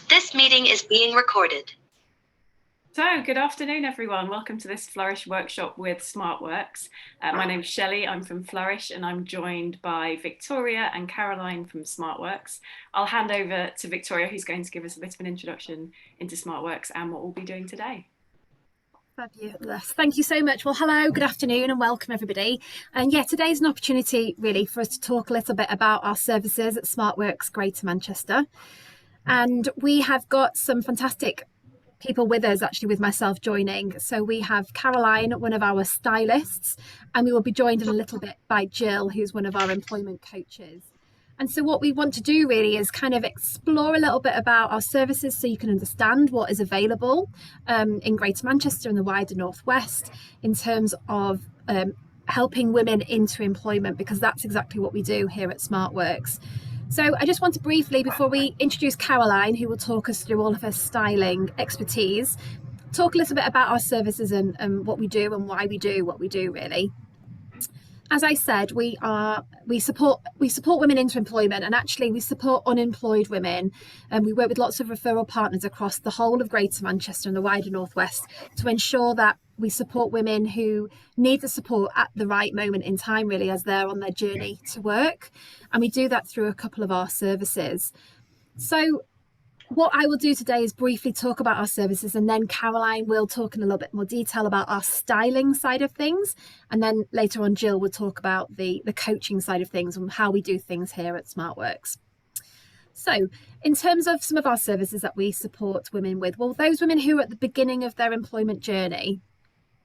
This meeting is being recorded. So, good afternoon, everyone. Welcome to this Flourish workshop with SmartWorks. My name's Shelley, I'm from Flourish, and I'm joined by Victoria and Caroline from SmartWorks. I'll hand over to Victoria, who's going to give us a bit of an introduction into SmartWorks and what we'll be doing today. Fabulous. Thank you so much. Well, hello, good afternoon and welcome everybody. And yeah, today's an opportunity really for us to talk a little bit about our services at SmartWorks Greater Manchester. And we have got some fantastic people with us, actually, with myself joining. So we have Caroline, one of our stylists, and we will be joined in a little bit by Jill, who's one of our employment coaches. And so what we want to do really is kind of explore a little bit about our services so you can understand what is available in Greater Manchester and the wider Northwest in terms of helping women into employment, because that's exactly what we do here at SmartWorks. So I just want to briefly, before we introduce Caroline, who will talk us through all of her styling expertise, talk a little bit about our services and what we do and why we do what we do, really. As I said, we support women into employment, and actually we support unemployed women, and we work with lots of referral partners across the whole of Greater Manchester and the wider Northwest to ensure that we support women who need the support at the right moment in time, really, as they're on their journey to work. And we do that through a couple of our services. So what I will do today is briefly talk about our services, and then Caroline will talk in a little bit more detail about our styling side of things. And then later on, Jill will talk about the coaching side of things and how we do things here at SmartWorks. So in terms of some of our services that we support women with, well, those women who are at the beginning of their employment journey,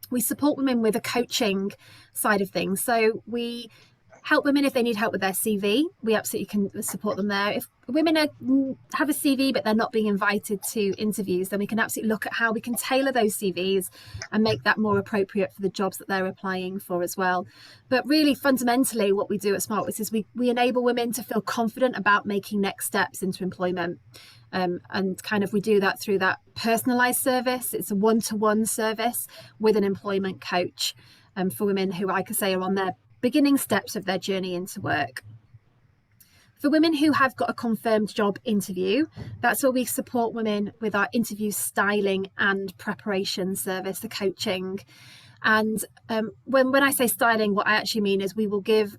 we support women with a coaching side of things. So we help women if they need help with their CV. We absolutely can support them there. If women have a CV but they're not being invited to interviews, then we can absolutely look at how we can tailor those CVs and make that more appropriate for the jobs that they're applying for as well. But really, fundamentally, what we do at SmartWorks is we enable women to feel confident about making next steps into employment. And kind of we do that through that personalised service. It's a one-to-one service with an employment coach for women who, like I say, are on their beginning steps of their journey into work. For women who have got a confirmed job interview, that's where we support women with our interview styling and preparation service, the coaching. And when I say styling, what I actually mean is we will give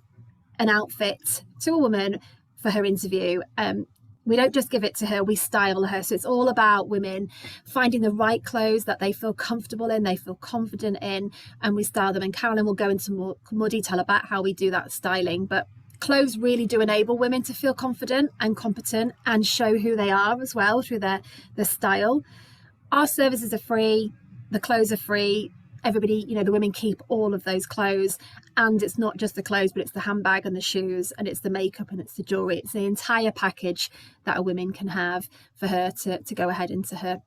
an outfit to a woman for her interview. We don't just give it to her, we style her. So it's all about women finding the right clothes that they feel comfortable in, they feel confident in, and we style them. And Caroline will go into more detail about how we do that styling. But clothes really do enable women to feel confident and competent and show who they are as well through their style. Our services are free, the clothes are free. Everybody, the women keep all of those clothes, and it's not just the clothes, but it's the handbag and the shoes, and it's the makeup and it's the jewelry. It's the entire package that a woman can have for her to go ahead into her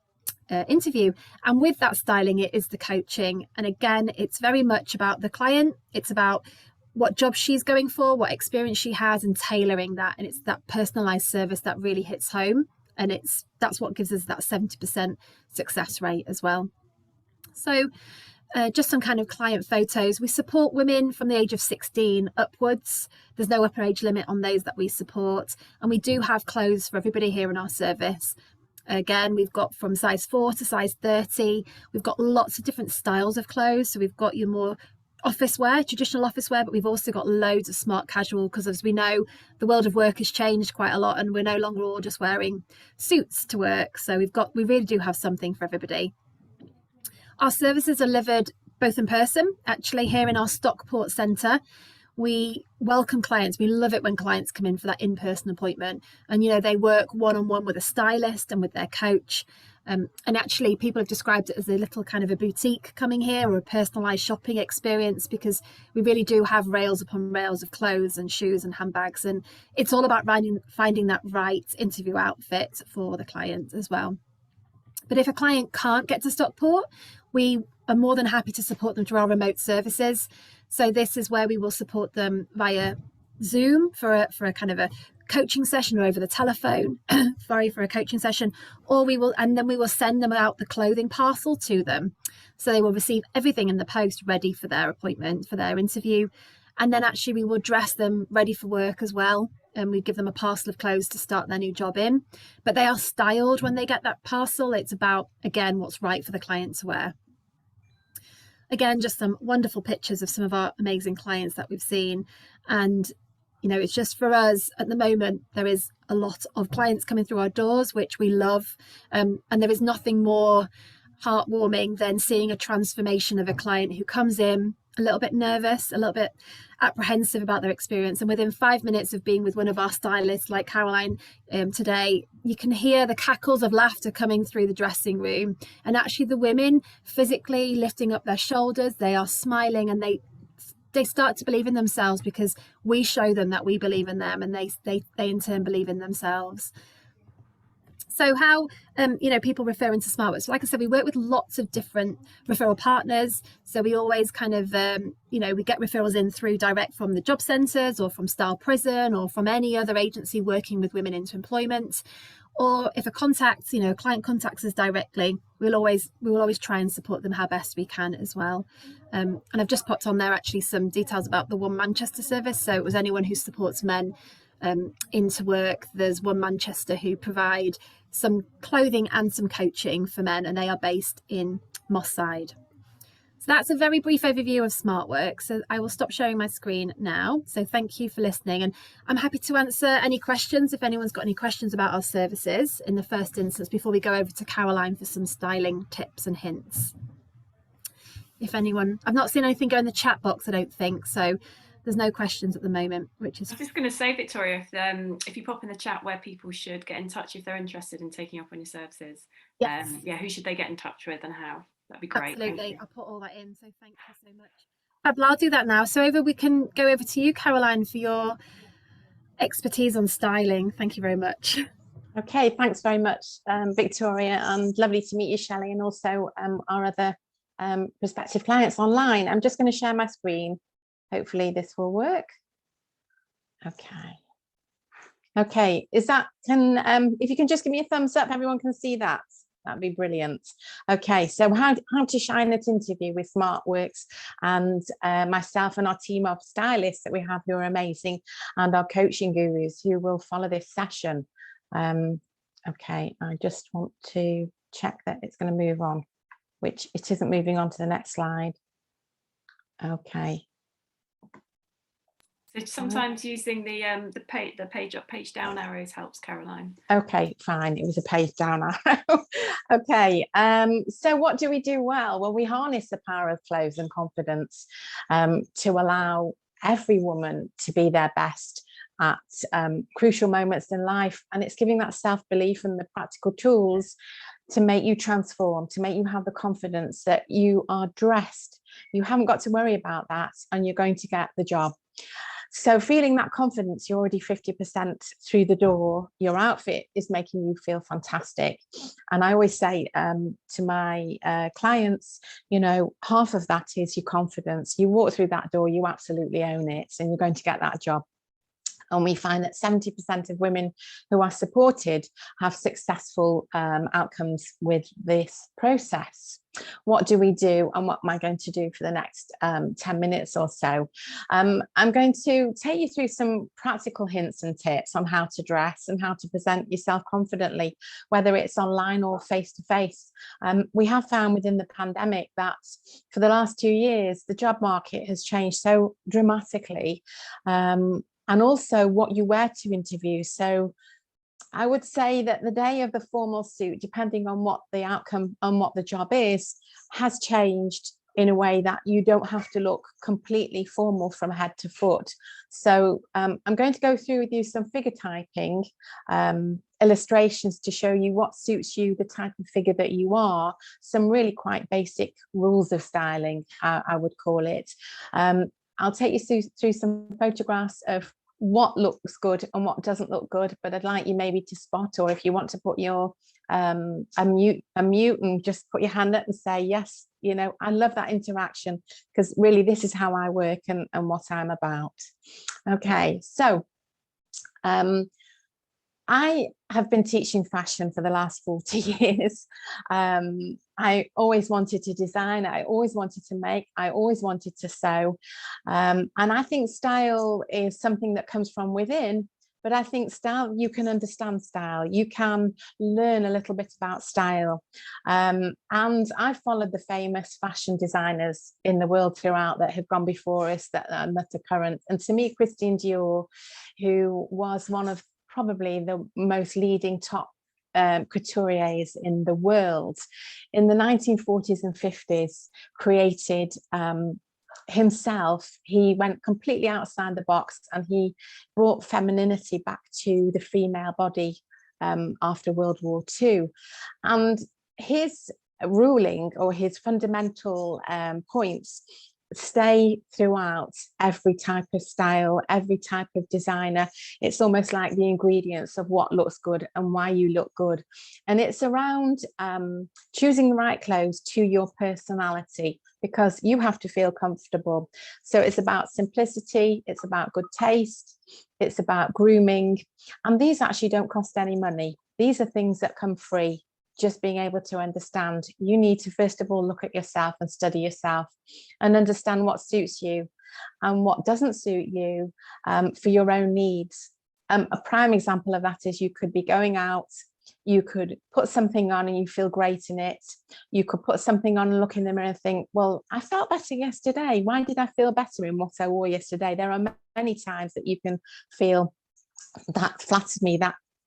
interview. And with that styling, it is the coaching. And again, it's very much about the client. It's about what job she's going for, what experience she has, and tailoring that. And it's that personalized service that really hits home. And that's what gives us that 70% success rate as well. So just some kind of client photos. We support women from the age of 16 upwards. There's no upper age limit on those that we support. And we do have clothes for everybody here in our service. Again, we've got from size 4 to size 30. We've got lots of different styles of clothes. So we've got your more office wear, traditional office wear, but we've also got loads of smart casual, because as we know, the world of work has changed quite a lot and we're no longer all just wearing suits to work. So we really do have something for everybody. Our services are delivered both in person, actually, here in our Stockport Centre. We welcome clients. We love it when clients come in for that in-person appointment. And, they work one-on-one with a stylist and with their coach. And actually, people have described it as a little kind of a boutique coming here, or a personalised shopping experience, because we really do have rails upon rails of clothes and shoes and handbags. And it's all about finding that right interview outfit for the client as well. But if a client can't get to Stockport, we are more than happy to support them through our remote services. So this is where we will support them via Zoom for a kind of a coaching session, or over the telephone, for a coaching session, or we will send them out the clothing parcel to them. So they will receive everything in the post ready for their appointment, for their interview. And then actually we will dress them ready for work as well. and we give them a parcel of clothes to start their new job in, but they are styled when they get that parcel. It's about, again, what's right for the client to wear. Again, just some wonderful pictures of some of our amazing clients that we've seen. And, you know, it's just for us at the moment, there is a lot of clients coming through our doors, which we love. And there is nothing more heartwarming than seeing a transformation of a client who comes in a little bit nervous, a little bit apprehensive about their experience, and within 5 minutes of being with one of our stylists like Caroline today, you can hear the cackles of laughter coming through the dressing room, and actually the women physically lifting up their shoulders, they are smiling, and they start to believe in themselves because we show them that we believe in them, and they in turn believe in themselves. So how, you know, people refer into SmartWorks. So like I said, we work with lots of different referral partners. So we always kind of, you know, we get referrals in through direct from the job centres or from Style Prison or from any other agency working with women into employment. Or if a client contacts us directly, we will always try and support them how best we can as well. And I've just popped on there actually some details about the One Manchester service. So it was anyone who supports men into work. There's One Manchester who provide some clothing and some coaching for men, and they are based in Moss Side. So that's a very brief overview of SmartWorks. So I will stop sharing my screen now. So thank you for listening, and I'm happy to answer any questions if anyone's got any questions about our services in the first instance before we go over to Caroline for some styling tips and hints. If anyone, I've not seen anything go in the chat box, I don't think, so there's no questions at the moment, which is... I was just going to say, Victoria, if you pop in the chat where people should get in touch if they're interested in taking up on your services, yes. Yeah, who should they get in touch with and how? That'd be great. Absolutely, I'll put all that in, so thank you so much. I'll do that now. So we can go over to you, Caroline, for your expertise on styling. Thank you very much. Okay, thanks very much, Victoria, and lovely to meet you, Shelley, and also our other prospective clients online. I'm just going to share my screen. Hopefully this will work. Okay, is that, if you can just give me a thumbs up, everyone can see that. That'd be brilliant. Okay, so how to shine at interview with SmartWorks, and myself and our team of stylists that we have who are amazing, and our coaching gurus who will follow this session. Okay, I just want to check that it's going to move on, which it isn't moving on to the next slide. Okay. So sometimes using the page up, page down arrows helps, Caroline. Okay, fine. It was a page down arrow. Okay. So what do we do well? Well, we harness the power of clothes and confidence to allow every woman to be their best at crucial moments in life, and it's giving that self-belief and the practical tools to make you transform, to make you have the confidence that you are dressed. You haven't got to worry about that, and you're going to get the job. So feeling that confidence, you're already 50% through the door. Your outfit is making you feel fantastic. And I always say to my clients, you know, half of that is your confidence. You walk through that door, you absolutely own it, and you're going to get that job. And we find that 70% of women who are supported have successful outcomes with this process. What do we do, and what am I going to do for the next 10 minutes or so? I'm going to take you through some practical hints and tips on how to dress and how to present yourself confidently, whether it's online or face-to-face. We have found within the pandemic that for the last 2 years, the job market has changed so dramatically. And also what you wear to interview. So I would say that the day of the formal suit, depending on what the outcome and what the job is, has changed in a way that you don't have to look completely formal from head to foot. So I'm going to go through with you some figure typing illustrations to show you what suits you, the type of figure that you are, some really quite basic rules of styling, I would call it. I'll take you through some photographs of what looks good and what doesn't look good, but I'd like you maybe to spot, or if you want to put your unmute and just put your hand up and say, yes, you know, I love that interaction, because really this is how I work and what I'm about. Okay, so I have been teaching fashion for the last 40 years. I always wanted to design, I always wanted to make, I always wanted to sew. And I think style is something that comes from within, But I think style, you can understand style, you can learn a little bit about style. And I've followed the famous fashion designers in the world throughout that have gone before us, that are current. And to me, Christian Dior, who was one of probably the most leading top couturiers in the world, in the 1940s and 50s, created himself. He went completely outside the box, and he brought femininity back to the female body after World War II. And his ruling, or his fundamental points, stay throughout every type of style, every type of designer. It's almost like the ingredients of what looks good and why you look good. And it's around choosing the right clothes to your personality, because you have to feel comfortable. So it's about simplicity, it's about good taste, it's about grooming. And these actually don't cost any money. These are things that come free. Just being able to understand, you need to first of all look at yourself and study yourself and understand what suits you and what doesn't suit you for your own needs. A prime example of that is you could be going out, you could put something on and you feel great in it. You could put something on and look in the mirror and think, well, I felt better yesterday. Why did I feel better in what I wore yesterday? There are many times that you can feel that flattered me,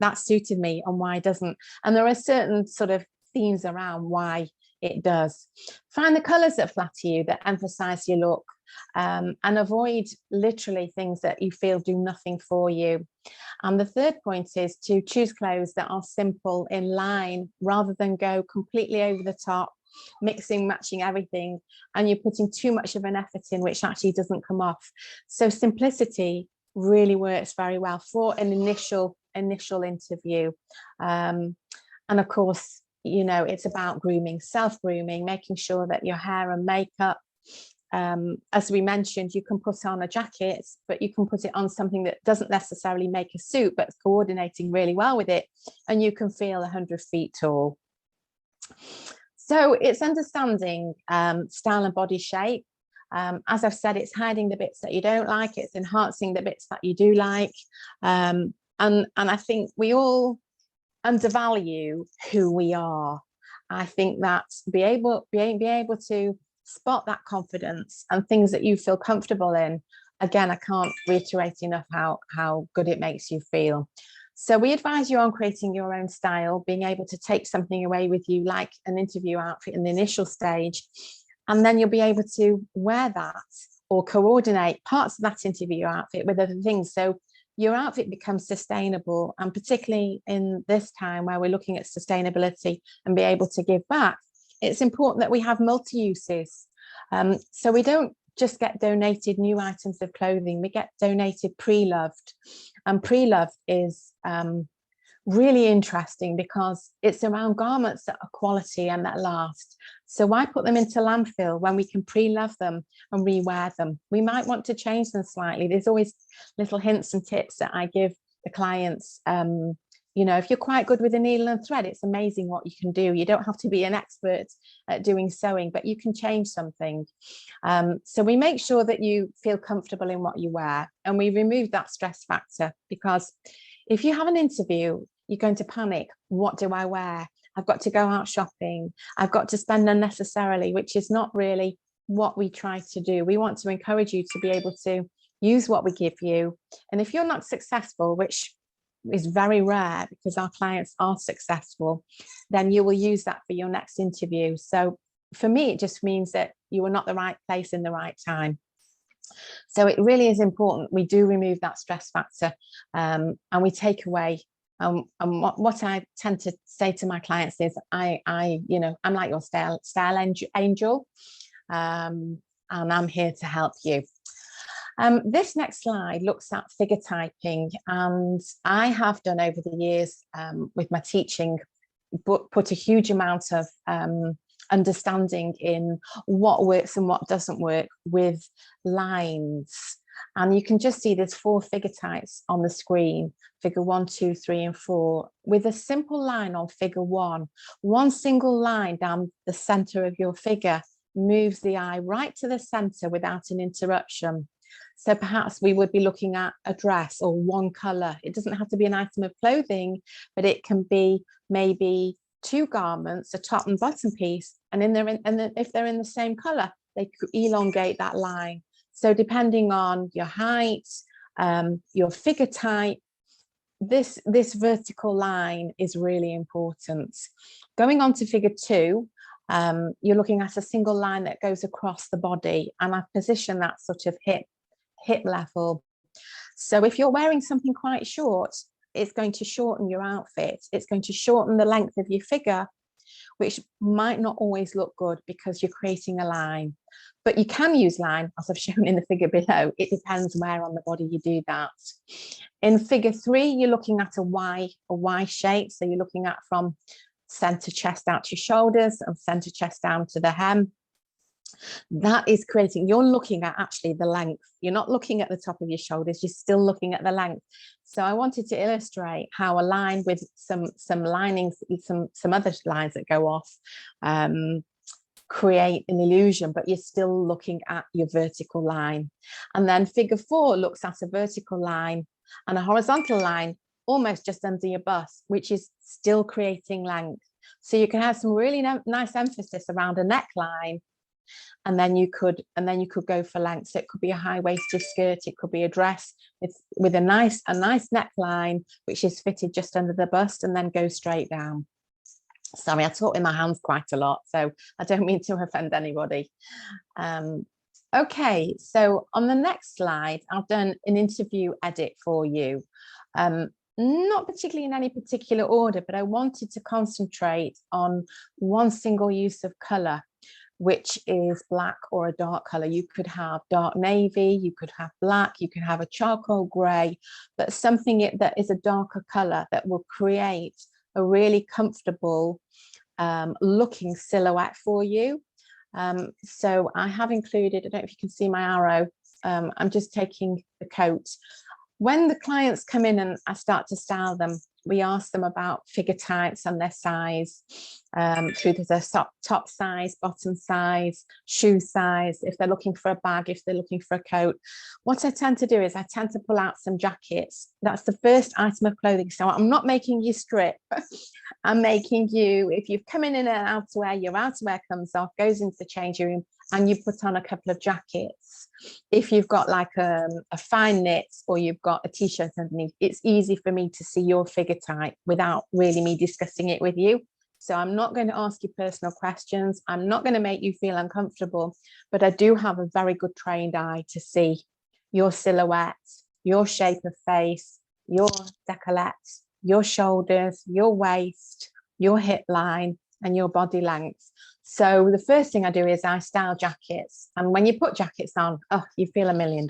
that suited me, and why doesn't. And there are certain sort of themes around why it does. Find the colors that flatter you, that emphasize your look, and avoid literally things that you feel do nothing for you. And the third point is to choose clothes that are simple, in line, rather than go completely over the top, mixing, matching everything, and you're putting too much of an effort in, which actually doesn't come off. So simplicity really works very well for an initial interview. And of course, you know, it's about grooming, self-grooming, making sure that your hair and makeup, as we mentioned, you can put on a jacket, but you can put it on something that doesn't necessarily make a suit, but it's coordinating really well with it, and you can feel 100 feet tall. So it's understanding style and body shape. As I've said, it's hiding the bits that you don't like, it's enhancing the bits that you do like. And I think we all undervalue who we are. I think that being able to spot that confidence and things that you feel comfortable in, again, I can't reiterate enough how good it makes you feel. So we advise you on creating your own style, being able to take something away with you, like an interview outfit in the initial stage, and then you'll be able to wear that or coordinate parts of that interview outfit with other things. So your outfit becomes sustainable, and particularly in this time where we're looking at sustainability and be able to give back, it's important that we have multi-uses. So we don't just get donated new items of clothing, we get donated pre-loved. And pre-loved is really interesting because it's around garments that are quality and that last. So why put them into landfill when we can pre-love them and rewear them? We might want to change them slightly. There's always little hints and tips that I give the clients. You know, if you're quite good with a needle and thread, it's amazing what you can do. You don't have to be an expert at doing sewing, but you can change something. So we make sure that you feel comfortable in what you wear, and we remove that stress factor, because if you have an interview, you're going to panic. What do I wear? I've got to go out shopping. I've got to spend unnecessarily, which is not really what we try to do. We want to encourage you to be able to use what we give you. And if you're not successful, which is very rare because our clients are successful, then you will use that for your next interview. So for me, it just means that you were not the right place in the right time. So it really is important we do remove that stress factor, and we take away. And what I tend to say to my clients is, you know, I'm like your style angel, and I'm here to help you. This next slide looks at figure typing, and I have done over the years with my teaching, put a huge amount of understanding in what works and what doesn't work with lines. And you can just see there's 4 figure types on the screen: figure 1, 2, 3, and 4, with a simple line on figure 1. One single line down the center of your figure moves the eye right to the center without an interruption. So perhaps we would be looking at a dress or one color. It doesn't have to be an item of clothing, but it can be maybe two garments, a top and bottom piece, and if they're in the same color, they could elongate that line. So depending on your height, your figure type, this vertical line is really important. Going on to figure 2, you're looking at a single line that goes across the body, and I've positioned that sort of hip level. So if you're wearing something quite short, it's going to shorten your outfit. It's going to shorten the length of your figure, which might not always look good because you're creating a line. But you can use line, as I've shown in the figure below. It depends where on the body you do that. In figure 3, you're looking at a Y shape. So you're looking at from center chest out to your shoulders and center chest down to the hem. That is creating, you're looking at actually the length. You're not looking at the top of your shoulders, you're still looking at the length. So I wanted to illustrate how a line with some linings, some other lines that go off, create an illusion, but you're still looking at your vertical line. And then figure 4 looks at a vertical line and a horizontal line almost just under your bust, which is still creating length. So you can have some really nice emphasis around a neckline, and then you could go for length. So it could be a high-waisted skirt, it could be a dress with a nice neckline which is fitted just under the bust and then goes straight down. Sorry, I talk with my hands quite a lot, so I don't mean to offend anybody. Okay, so on the next slide, I've done an interview edit for you. Not particularly in any particular order, but I wanted to concentrate on one single use of colour, which is black or a dark colour. You could have dark navy, you could have black, you could have a charcoal grey, but something that is a darker colour that will create a really comfortable looking silhouette for you. So I have included, I don't know if you can see my arrow, I'm just taking the coat. When the clients come in and I start to style them, we ask them about figure types and their size, through their top size, bottom size, shoe size, if they're looking for a bag, if they're looking for a coat. What I tend to do is I tend to pull out some jackets. That's the first item of clothing. So I'm not making you strip. I'm making you, if you've come in an outerwear, your outerwear comes off, goes into the changing room, and you put on a couple of jackets. If you've got like a fine knit or you've got a t-shirt underneath, it's easy for me to see your figure type without really me discussing it with you. So I'm not going to ask you personal questions. I'm not going to make you feel uncomfortable, but I do have a very good trained eye to see your silhouette, your shape of face, your décolleté, your shoulders, your waist, your hip line, and your body length. So the first thing I do is I style jackets. And when you put jackets on, oh, you feel $1 million.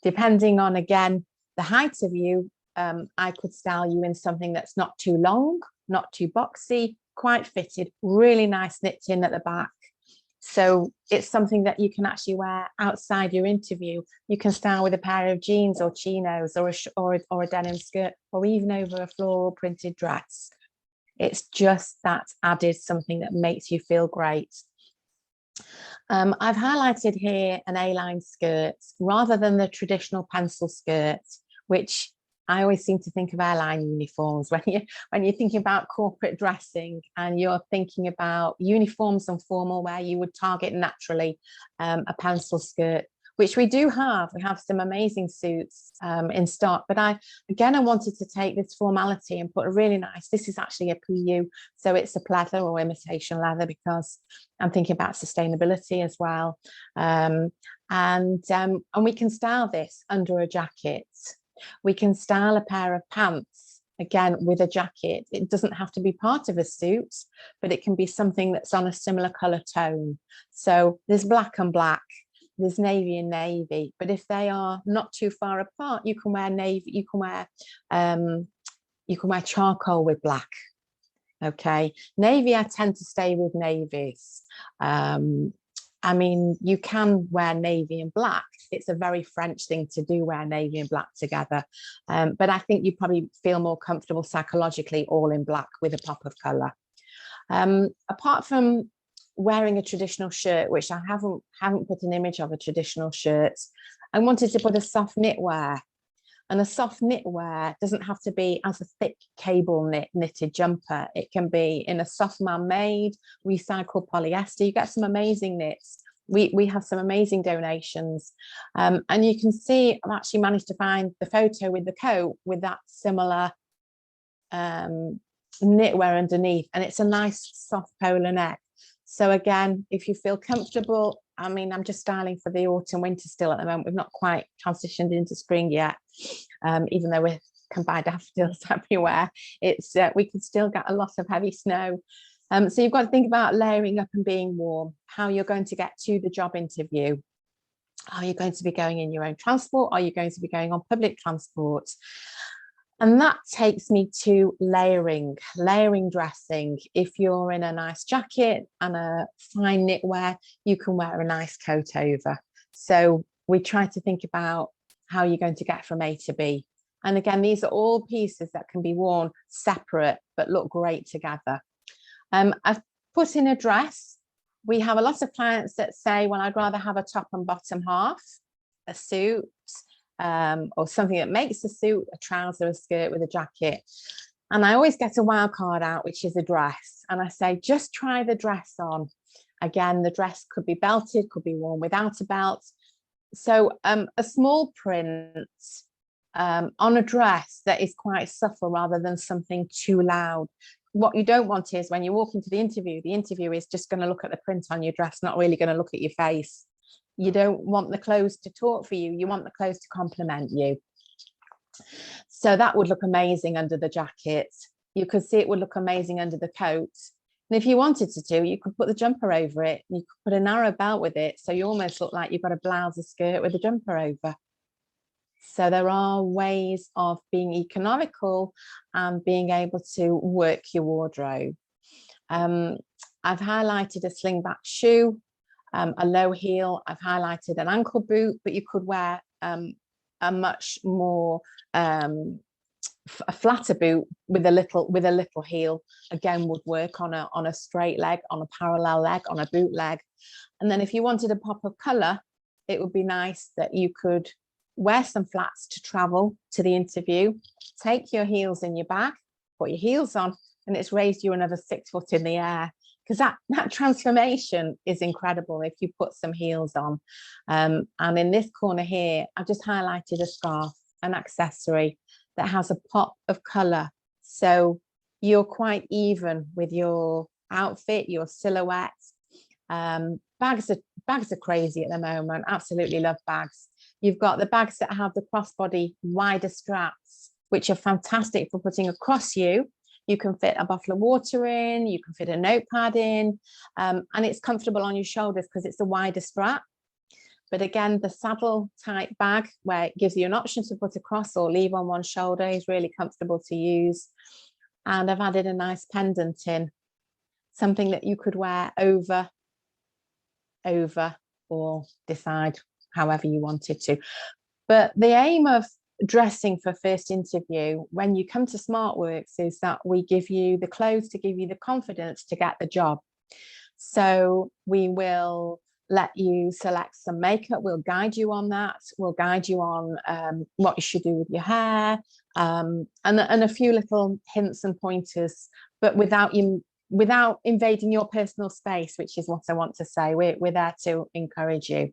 Depending on, again, the height of you, I could style you in something that's not too long, not too boxy, quite fitted, really nice nipped in at the back. So it's something that you can actually wear outside your interview. You can style with a pair of jeans or chinos or a denim skirt, or even over a floral printed dress. It's just that added something that makes you feel great. I've highlighted here an A-line skirt rather than the traditional pencil skirt, which I always seem to think of airline uniforms when you're thinking about corporate dressing and you're thinking about uniforms and formal wear. You would target naturally a pencil skirt, which we do have. We have some amazing suits in stock, but I wanted to take this formality and put a really nice, this is actually a PU, so it's a pleather or imitation leather because I'm thinking about sustainability as well. And we can style this under a jacket. We can style a pair of pants, again, with a jacket. It doesn't have to be part of a suit, but it can be something that's on a similar colour tone. So there's black and black, there's navy and navy, but if they are not too far apart, you can wear navy, you can wear charcoal with black. Okay, navy, I tend to stay with navies. I mean, you can wear navy and black. It's a very French thing to do, wear navy and black together. But I think you probably feel more comfortable psychologically all in black with a pop of colour. Apart from wearing a traditional shirt, which I haven't put an image of a traditional shirt. I wanted to put a soft knitwear. And a soft knitwear doesn't have to be as a thick cable knitted jumper. It can be in a soft man-made, recycled polyester. You get some amazing knits. We have some amazing donations. And you can see, I've actually managed to find the photo with the coat with that similar knitwear underneath. And it's a nice soft polar neck. So again, if you feel comfortable, I mean, I'm just styling for the autumn winter still at the moment. We've not quite transitioned into spring yet, even though we can buy daffodils everywhere. It's we can still get a lot of heavy snow. So you've got to think about layering up and being warm, how you're going to get to the job interview. Are you going to be going in your own transport? Are you going to be going on public transport? And that takes me to layering dressing. If you're in a nice jacket and a fine knitwear, you can wear a nice coat over. So we try to think about how you're going to get from A to B. And again, these are all pieces that can be worn separate, but look great together. I've put in a dress. We have a lot of clients that say, well, I'd rather have a top and bottom half, a suit, or something that makes a suit, a trouser, a skirt with a jacket. And I always get a wild card out, which is a dress. And I say, just try the dress on. Again, the dress could be belted, could be worn without a belt. So a small print on a dress that is quite subtle rather than something too loud. What you don't want is when you walk into the interview is just going to look at the print on your dress, not really going to look at your face. You don't want the clothes to talk for you. You want the clothes to complement you. So that would look amazing under the jacket. You could see it would look amazing under the coat. And if you wanted to you could put the jumper over it. You could put a narrow belt with it. So you almost look like you've got a blouse, a skirt with a jumper over. So there are ways of being economical and being able to work your wardrobe. I've highlighted a slingback shoe, a low heel. I've highlighted an ankle boot, but you could wear a much more a flatter boot with a little heel. Again, would work on a straight leg, on a parallel leg, on a boot leg. And then if you wanted a pop of color, it would be nice that you could wear some flats to travel to the interview, take your heels in your bag, put your heels on, and it's raised you another 6 foot in the air. Because that transformation is incredible if you put some heels on. And in this corner here, I've just highlighted a scarf, an accessory that has a pop of colour. So you're quite even with your outfit, your silhouette. Bags are crazy at the moment. Absolutely love bags. You've got the bags that have the crossbody wider straps, which are fantastic for putting across you. You can fit a bottle of water in, you can fit a notepad in, and it's comfortable on your shoulders because it's a wider strap. But again, the saddle type bag where it gives you an option to put across or leave on one shoulder is really comfortable to use. And I've added a nice pendant in, something that you could wear over, or decide however you wanted to. But the aim of dressing for first interview when you come to SmartWorks is that we give you the clothes to give you the confidence to get the job. So we will let you select some makeup. We'll guide you on that. We'll guide you on what you should do with your hair, and a few little hints and pointers, but without invading your personal space, which is what I want to say. We're there to encourage you.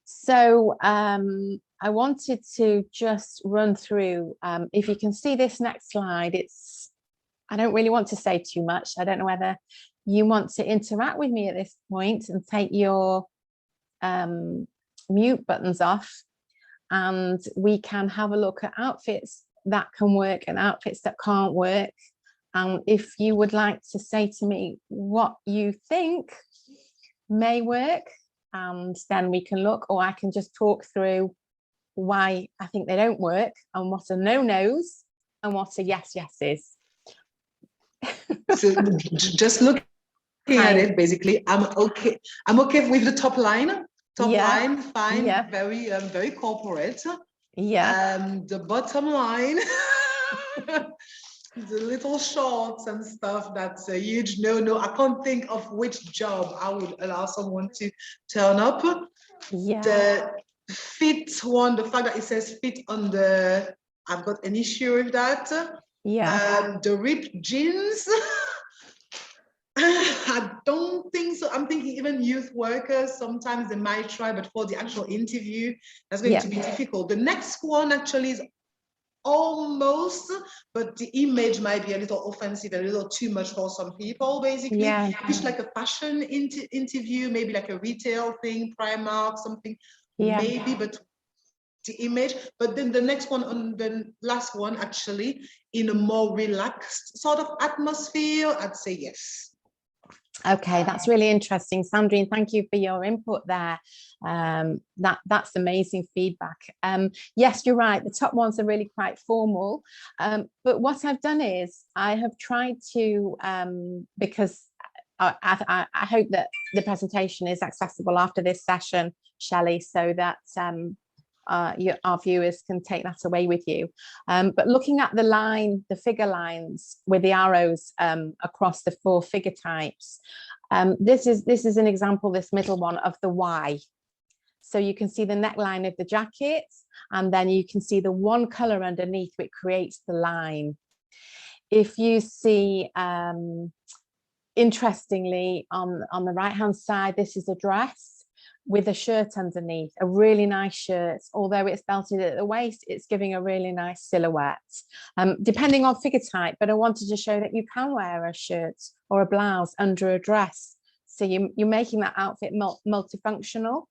So I wanted to just run through, if you can see this next slide, I don't really want to say too much. I don't know whether you want to interact with me at this point and take your mute buttons off, and we can have a look at outfits that can work and outfits that can't work. And if you would like to say to me what you think may work, and then we can look, or I can just talk through why I think they don't work and what are no-nos and what are yes-yeses. So just looking at it, basically, I'm okay with the top line. Line, fine, yeah. Very corporate. Yeah. The bottom line, the little shorts and stuff, that's a huge no. I can't think of which job I would allow someone to turn up. Yeah. The fit one, the fact that it says fit on the, I've got an issue with that. Yeah. The ripped jeans. I don't think so. I'm thinking even youth workers, sometimes they might try, but for the actual interview, that's going to be difficult. The next one actually is almost, but the image might be a little offensive, a little too much for some people, basically. Yeah. It's like a fashion interview, maybe like a retail thing, Primark, something, maybe, but the image. But then the next one, on the last one, actually, in a more relaxed sort of atmosphere, I'd say yes. Okay, that's really interesting, Sandrine. Thank you for your input there. That's amazing feedback. Yes, you're right. The top ones are really quite formal. But what I've done is I have tried to, because I hope that the presentation is accessible after this session, Shelley, so that our viewers can take that away with you. But looking at the figure lines with the arrows across the 4 figure types, this is an example, this middle one, of the Y. So you can see the neckline of the jacket, and then you can see the one color underneath which creates the line. If you see, interestingly, on the right hand side, this is a dress with a shirt underneath, a really nice shirt. Although it's belted at the waist, it's giving a really nice silhouette, depending on figure type. But I wanted to show that you can wear a shirt or a blouse under a dress, so you're making that outfit multifunctional.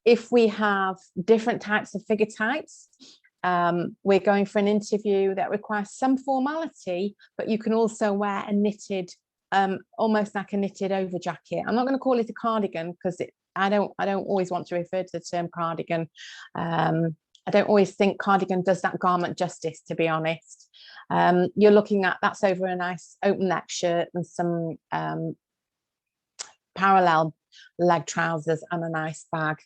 If we have different types of figure types, we're going for an interview that requires some formality, but you can also wear a knitted, almost like a knitted over jacket. I'm not going to call it a cardigan, because I don't always want to refer to the term cardigan. I don't always think cardigan does that garment justice, to be honest. You're looking at, that's over a nice open neck shirt and some parallel leg trousers and a nice bag.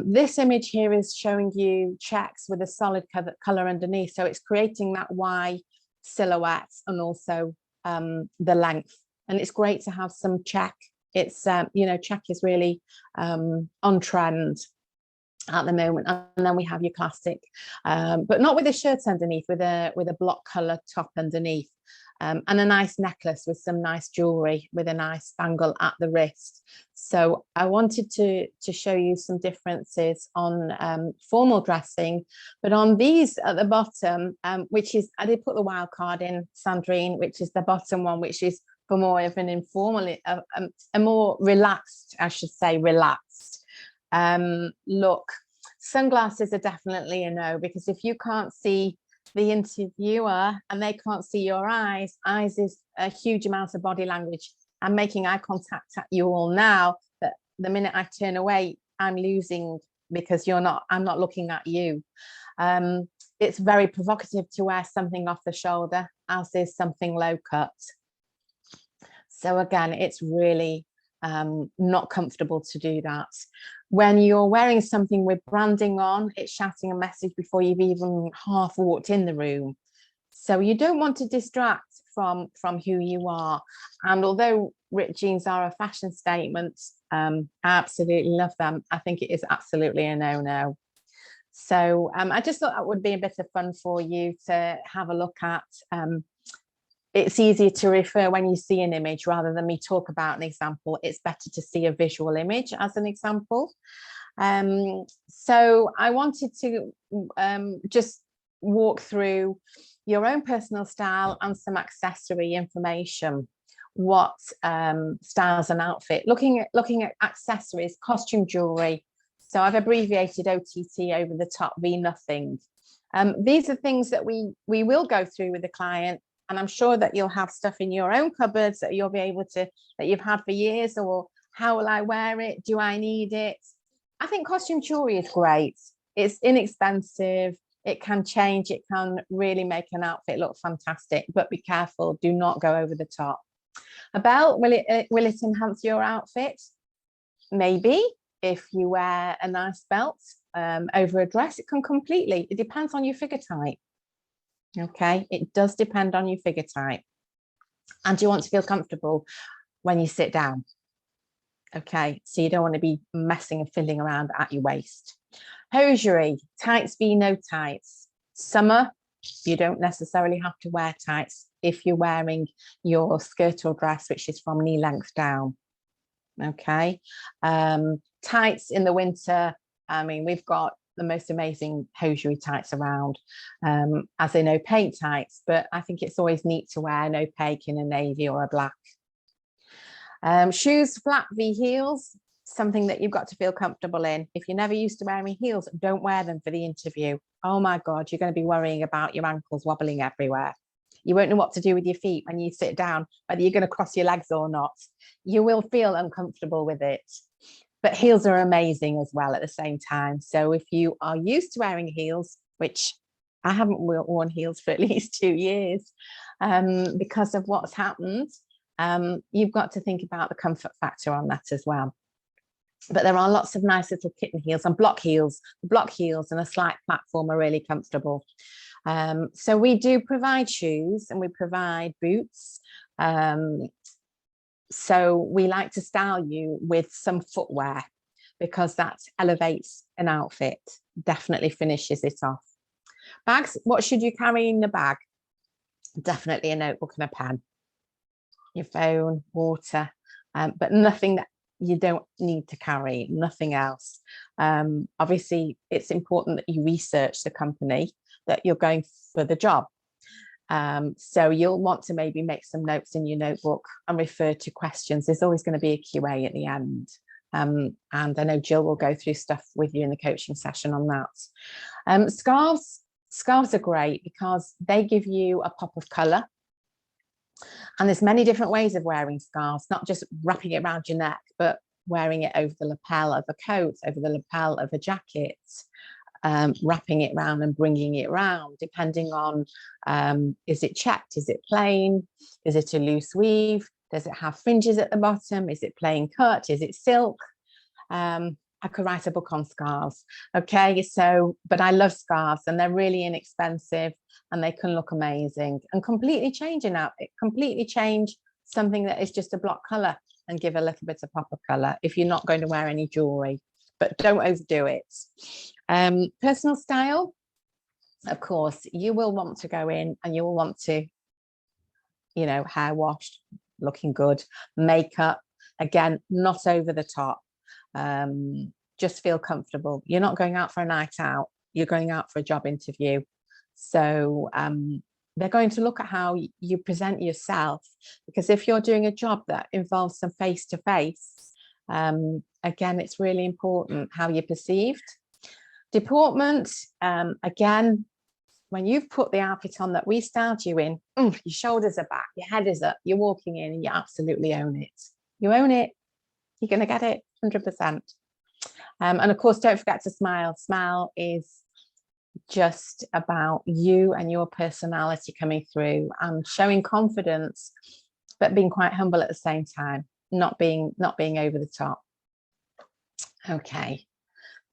This image here is showing you checks with a solid color underneath, so it's creating that Y silhouette and also the length. And it's great to have some check. It's check is really on trend at the moment. And then we have your classic, but not with a shirt underneath, with a block color top underneath, and a nice necklace with some nice jewelry with a nice bangle at the wrist. So I wanted to show you some differences on formal dressing, but on these at the bottom, which is, I did put the wild card in, Sandrine, which is the bottom one, which is for more of an informal, a more relaxed, I should say, relaxed look. Sunglasses are definitely a no, because if you can't see the interviewer and they can't see your eyes is a huge amount of body language. I'm making eye contact at you all now, but the minute I turn away, I'm losing, because I'm not looking at you. It's very provocative to wear something off the shoulder, as is something low cut. So again, it's really not comfortable to do that. When you're wearing something with branding on, it's shouting a message before you've even half walked in the room. So you don't want to distract from who you are. And although ripped jeans are a fashion statement, I absolutely love them. I think it is absolutely a no-no. So I just thought that would be a bit of fun for you to have a look at. It's easier to refer when you see an image rather than me talk about an example. It's better to see a visual image as an example. So I wanted to just walk through your own personal style and some accessory information. What styles an outfit? Looking at accessories, costume jewelry. So I've abbreviated OTT, over the top, V nothing. These are things that we will go through with the client. And I'm sure that you'll have stuff in your own cupboards that you'll be able to, that you've had for years, or how will I wear it? Do I need it? I think costume jewelry is great. It's inexpensive. It can change. It can really make an outfit look fantastic, but be careful. Do not go over the top. A belt, will it enhance your outfit? Maybe. If you wear a nice belt over a dress, it can completely. It depends on your figure type. Okay, it does depend on your figure type. And you want to feel comfortable when you sit down. Okay, so you don't want to be messing and fiddling around at your waist. Hosiery, tights v no tights. Summer, you don't necessarily have to wear tights if you're wearing your skirt or dress, which is from knee length down. Okay, tights in the winter, I mean, we've got the most amazing hosiery tights around, as in opaque tights, but I think it's always neat to wear an opaque in a navy or a black. Shoes, flat v heels, something that you've got to feel comfortable in. If you're never used to wearing heels, don't wear them for the interview. Oh my God, you're going to be worrying about your ankles wobbling everywhere. You won't know what to do with your feet when you sit down, whether you're going to cross your legs or not. You will feel uncomfortable with it. But heels are amazing as well at the same time. So if you are used to wearing heels, which I haven't worn heels for at least 2 years because of what's happened, you've got to think about the comfort factor on that as well. But there are lots of nice little kitten heels and block heels. The block heels and a slight platform are really comfortable. So we do provide shoes and we provide boots. So we like to style you with some footwear because that elevates an outfit, definitely finishes it off. Bags, what should you carry in the bag? Definitely a notebook and a pen. Your phone, water, but nothing that you don't need to carry, nothing else. Obviously, it's important that you research the company that you're going for the job. So you'll want to maybe make some notes in your notebook and refer to questions. There's always going to be a QA at the end. And I know Jill will go through stuff with you in the coaching session on that. Scarves are great because they give you a pop of colour. And there's many different ways of wearing scarves, not just wrapping it around your neck, but wearing it over the lapel of a coat, over the lapel of a jacket, wrapping it around and bringing it round, depending on, is it checked? Is it plain? Is it a loose weave? Does it have fringes at the bottom? Is it plain cut? Is it silk? I could write a book on scarves. Okay, so, but I love scarves and they're really inexpensive and they can look amazing and completely change an outfit, completely change something that is just a block colour and give a little bit of pop of colour if you're not going to wear any jewellery, but don't overdo it. Personal style, of course, you will want to go in and you will want to, you know, hair washed, looking good, makeup, again, not over the top. Just feel comfortable. You're not going out for a night out, you're going out for a job interview. So they're going to look at how you present yourself, because if you're doing a job that involves some face-to-face, again, it's really important how you're perceived. Deportment, again, when you've put the outfit on that we styled you in, your shoulders are back, your head is up, you're walking in and you absolutely own it. You own it, you're going to get it 100%. And of course, don't forget to smile. Smile is just about you and your personality coming through and showing confidence, but being quite humble at the same time, not being over the top. Okay,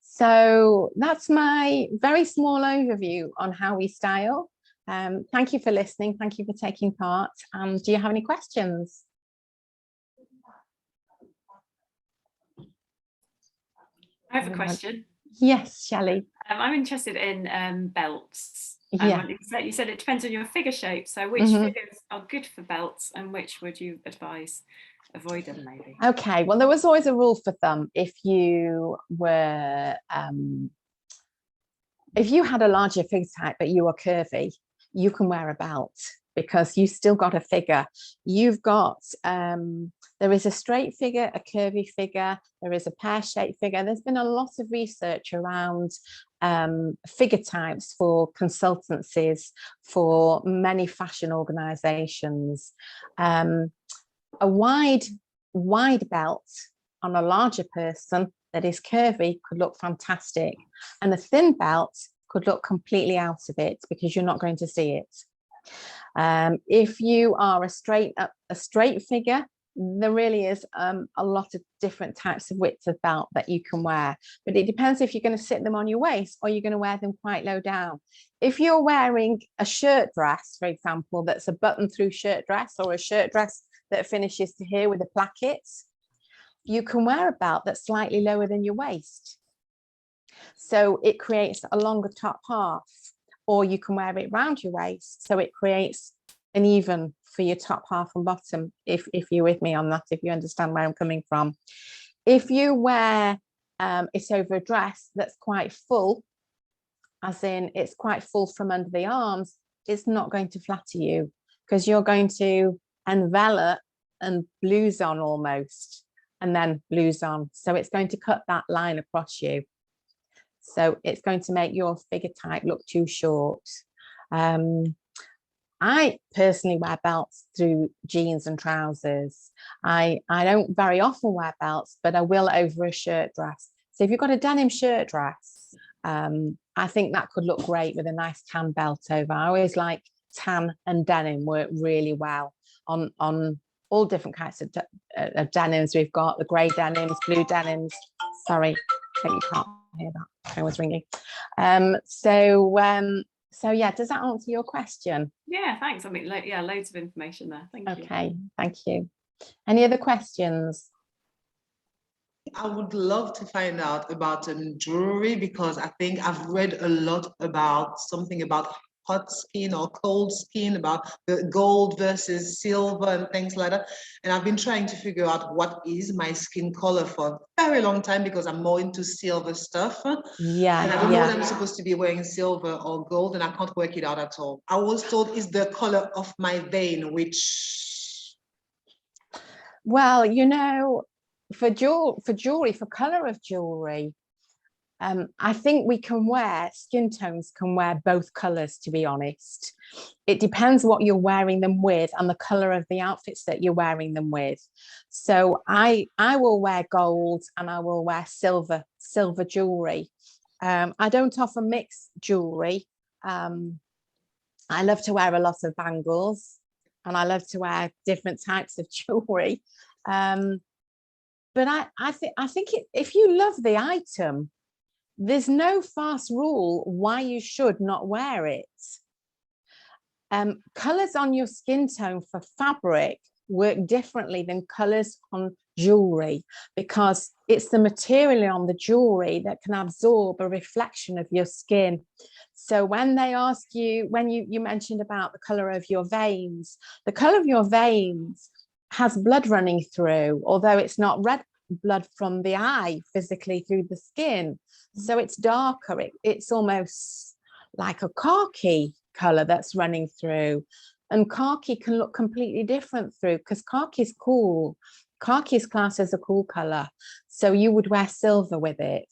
so that's my very small overview on how we style. Thank you for listening. Thank you for taking part. Do you have any questions? I have a question. Yes, Shelley. I'm interested in belts. Yeah. You said it depends on your figure shape. So which figures are good for belts and which would you advise avoid them maybe? Okay, well, there was always a rule for thumb. If you were, if you had a larger figure type, but you are curvy, you can wear a belt because you still got a figure. You've got, there is a straight figure, a curvy figure, there is a pear-shaped figure. There's been a lot of research around figure types for consultancies, for many fashion organizations. A wide belt on a larger person that is curvy could look fantastic, and a thin belt could look completely out of it because you're not going to see it. If you are a straight figure there really is a lot of different types of widths of belt that you can wear, but it depends if you're going to sit them on your waist or you're going to wear them quite low down. If you're wearing a shirt dress, for example, that's a button through shirt dress, or a shirt dress that finishes to here with a placket, you can wear a belt that's slightly lower than your waist. So it creates a longer top half, or you can wear it round your waist. So it creates an even for your top half and bottom, if you're with me on that, if you understand where I'm coming from. If you wear it over a dress that's quite full, as in it's quite full from under the arms, it's not going to flatter you, because you're going to envelop and blues on almost, and then blues on. So it's going to cut that line across you. So it's going to make your figure type look too short. I personally wear belts through jeans and trousers. I don't very often wear belts, but I will over a shirt dress. So if you've got a denim shirt dress, I think that could look great with a nice tan belt over. I always like tan and denim work really well on all different kinds of denims. We've got the grey denims, blue denims. Sorry, I think you can't hear that. Phone was ringing. So yeah, does that answer your question? Yeah, thanks. I mean, yeah, loads of information there. Thank you. Okay, thank you. Any other questions? I would love to find out about jewelry, because I think I've read a lot about something about hot skin or cold skin, about the gold versus silver and things like that. And I've been trying to figure out what is my skin color for a very long time, because I'm more into silver stuff. Yeah. And I don't know what I'm supposed to be wearing, silver or gold, and I can't work it out at all. I was told it's the color of my vein, which... Well, you know, for jewelry, for color of jewelry, I think we can wear, skin tones can wear both colors, to be honest. It depends what you're wearing them with and the color of the outfits that you're wearing them with. So I will wear gold and I will wear silver jewelry. I don't often mix jewelry. I love to wear a lot of bangles, and I love to wear different types of jewelry. But I think if you love the item, there's no fast rule why you should not wear it. Colors on your skin tone for fabric work differently than colors on jewelry, because it's the material on the jewelry that can absorb a reflection of your skin. So when they ask you, when you mentioned about the color of your veins, the color of your veins has blood running through, although it's not red blood from the eye physically through the skin. So it's darker. It's almost like a khaki color that's running through, and khaki can look completely different through, because khaki is cool. Khaki is classed as a cool color, so you would wear silver with it.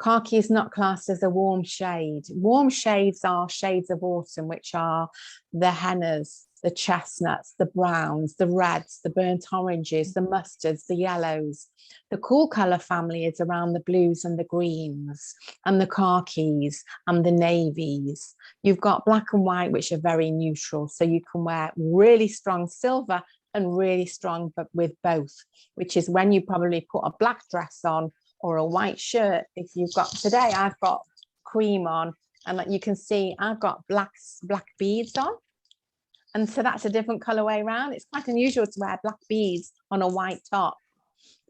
Khaki is not classed as a warm shade. Warm shades are shades of autumn, which are the hennas, the chestnuts, the browns, the reds, the burnt oranges, the mustards, the yellows. The cool color family is around the blues and the greens and the khakis and the navies. You've got black and white, which are very neutral. So you can wear really strong silver and really strong, but with both, which is when you probably put a black dress on or a white shirt. If you've got, today I've got cream on, and like you can see, I've got black beads on. And so that's a different colorway around. It's quite unusual to wear black beads on a white top.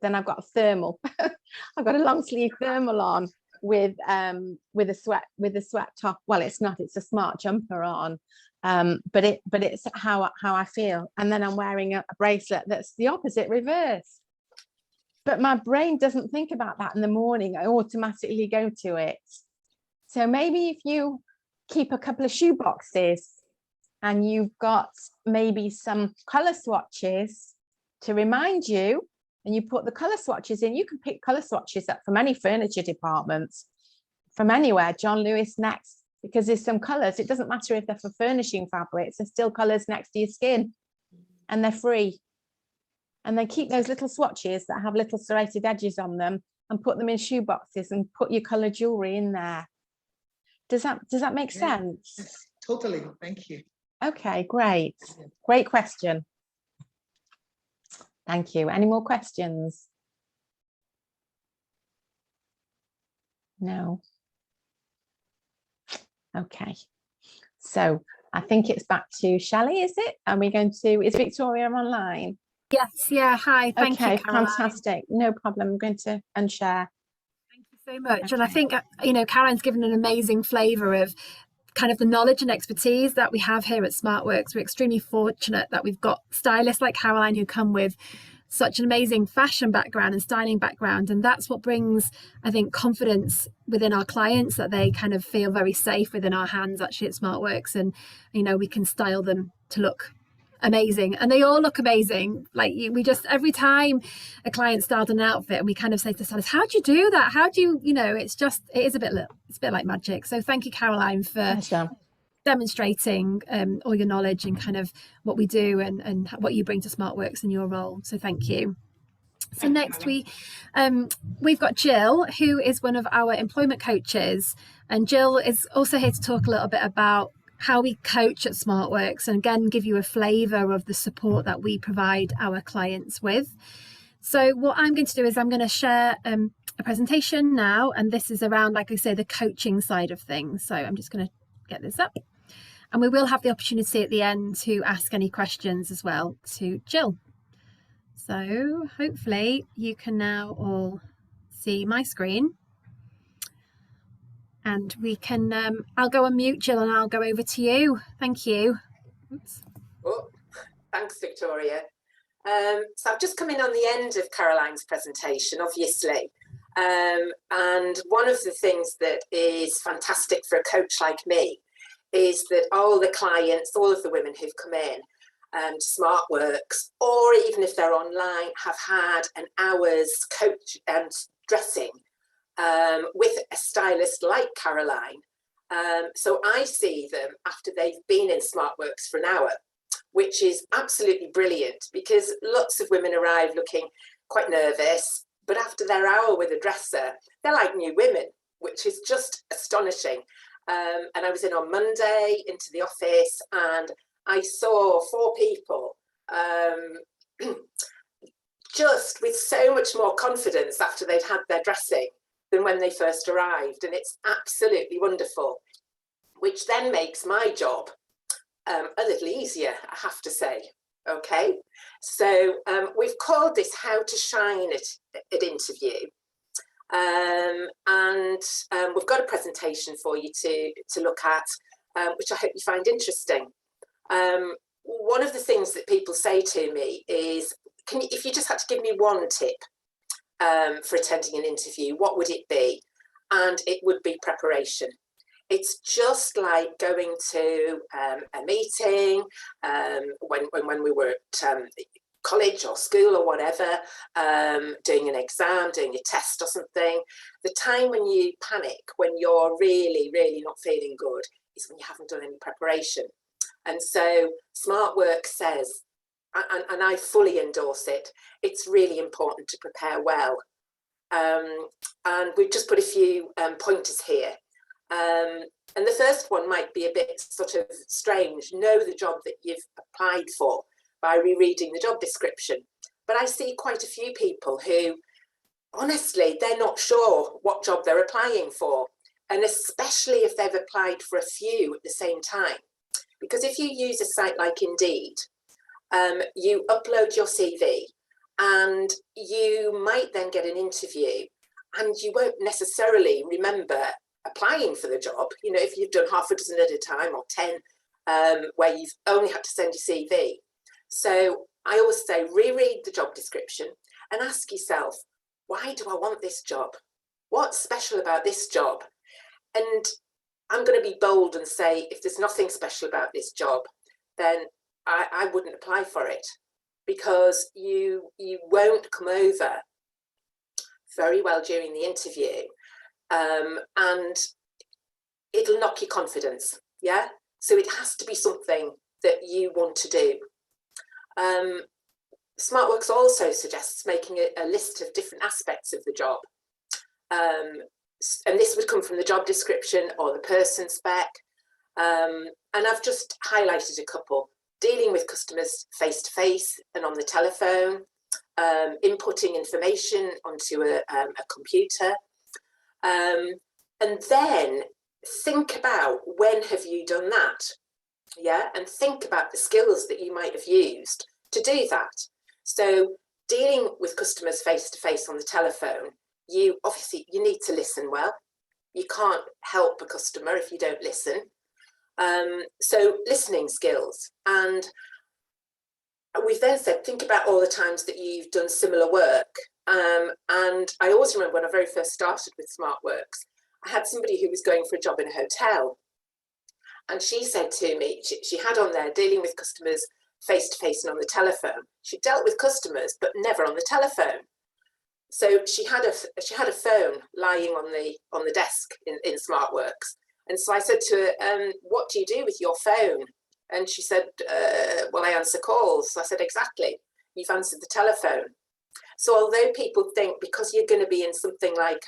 Then I've got a thermal. I've got a long sleeve thermal on with a sweat top. Well, it's not, it's a smart jumper on. But it's how I feel. And then I'm wearing a bracelet that's the opposite, reverse. But my brain doesn't think about that in the morning. I automatically go to it. So maybe if you keep a couple of shoe boxes and you've got maybe some color swatches to remind you, and you put the color swatches in, you can pick color swatches up from any furniture departments, from anywhere, John Lewis next, because there's some colors. It doesn't matter if they're for furnishing fabrics, there's still colors next to your skin, and they're free. And then keep those little swatches that have little serrated edges on them and put them in shoe boxes and put your color jewelry in there. Does that make sense? Yes, totally. Thank you. Okay, great. Great question. Thank you. Any more questions? No. Okay. So I think it's back to Shelley, is it? Are we going to, is Victoria online? Yes, yeah, hi, thank you, Caroline. Fantastic, no problem. I'm going to unshare. Thank you so much. Okay. And I think, Caroline's given an amazing flavour of kind of the knowledge and expertise that we have here at SmartWorks. We're extremely fortunate that we've got stylists like Caroline who come with such an amazing fashion background and styling background, and that's what brings, I think, confidence within our clients, that they kind of feel very safe within our hands actually at SmartWorks, and we can style them to look amazing, and they all look amazing. Like we just, every time a client styles an outfit, and we kind of say to the stylist, how do you do that? How do you, it's a bit like magic. So thank you, Caroline, for demonstrating all your knowledge and kind of what we do and what you bring to SmartWorks in your role. So thank you. So next we've got Jill, who is one of our employment coaches, and Jill is also here to talk a little bit about how we coach at SmartWorks, and again give you a flavour of the support that we provide our clients with. So what I'm going to do is I'm going to share a presentation now, and this is around, like I say, the coaching side of things. So I'm just going to get this up, and we will have the opportunity at the end to ask any questions as well to Jill. So hopefully you can now all see my screen, and we can I'll go on mute, Jill, and I'll go over to you. Thank you. Oops. Oh, thanks, Victoria. So I've just come in on the end of Caroline's presentation, obviously. And one of the things that is fantastic for a coach like me is that all the clients, all of the women who've come in to SmartWorks, or even if they're online, have had an hour's coach and dressing with a stylist like Caroline. So I see them after they've been in SmartWorks for an hour, which is absolutely brilliant, because lots of women arrive looking quite nervous, but after their hour with a dresser, they're like new women, which is just astonishing. And I was in on Monday into the office, and I saw 4 people just with so much more confidence after they'd had their dressing than when they first arrived. And it's absolutely wonderful, which then makes my job a little easier, I have to say. Okay, so we've called this How to Shine at Interview. And we've got a presentation for you to look at, which I hope you find interesting. One of the things that people say to me is, if you just had to give me one tip for attending an interview, what would it be? And it would be preparation. It's just like going to a meeting when we were at college or school or whatever, doing an exam, doing a test or something. The time when you panic, when you're really, really not feeling good, is when you haven't done any preparation. And so SmartWorks says, and I fully endorse it, it's really important to prepare well. And we've just put a few pointers here. And the first one might be a bit sort of strange. Know the job that you've applied for by rereading the job description. But I see quite a few people who, honestly, they're not sure what job they're applying for. And especially if they've applied for a few at the same time. Because if you use a site like Indeed, you upload your CV and you might then get an interview, and you won't necessarily remember applying for the job. You know, if you've done half a dozen at a time or 10, where you've only had to send your CV. So I always say, reread the job description and ask yourself, why do I want this job? What's special about this job? And I'm going to be bold and say, if there's nothing special about this job, then I wouldn't apply for it, because you won't come over very well during the interview, and it'll knock your confidence. Yeah, so it has to be something that you want to do. SmartWorks also suggests making a list of different aspects of the job, and this would come from the job description or the person spec, and I've just highlighted a couple. Dealing with customers face to face and on the telephone, inputting information onto a computer, and then think about when have you done that, yeah, and think about the skills that you might have used to do that. So dealing with customers face to face on the telephone, you need to listen well. You can't help a customer if you don't listen. So listening skills. And we've then said, think about all the times that you've done similar work. And I always remember when I very first started with SmartWorks, I had somebody who was going for a job in a hotel. And she said to me, she had on there dealing with customers face to face and on the telephone. She dealt with customers, but never on the telephone. So she had a phone lying on the desk in SmartWorks. And so I said to her, what do you do with your phone? And she said, well, I answer calls. So I said, exactly, you've answered the telephone. So although people think because you're going to be in something like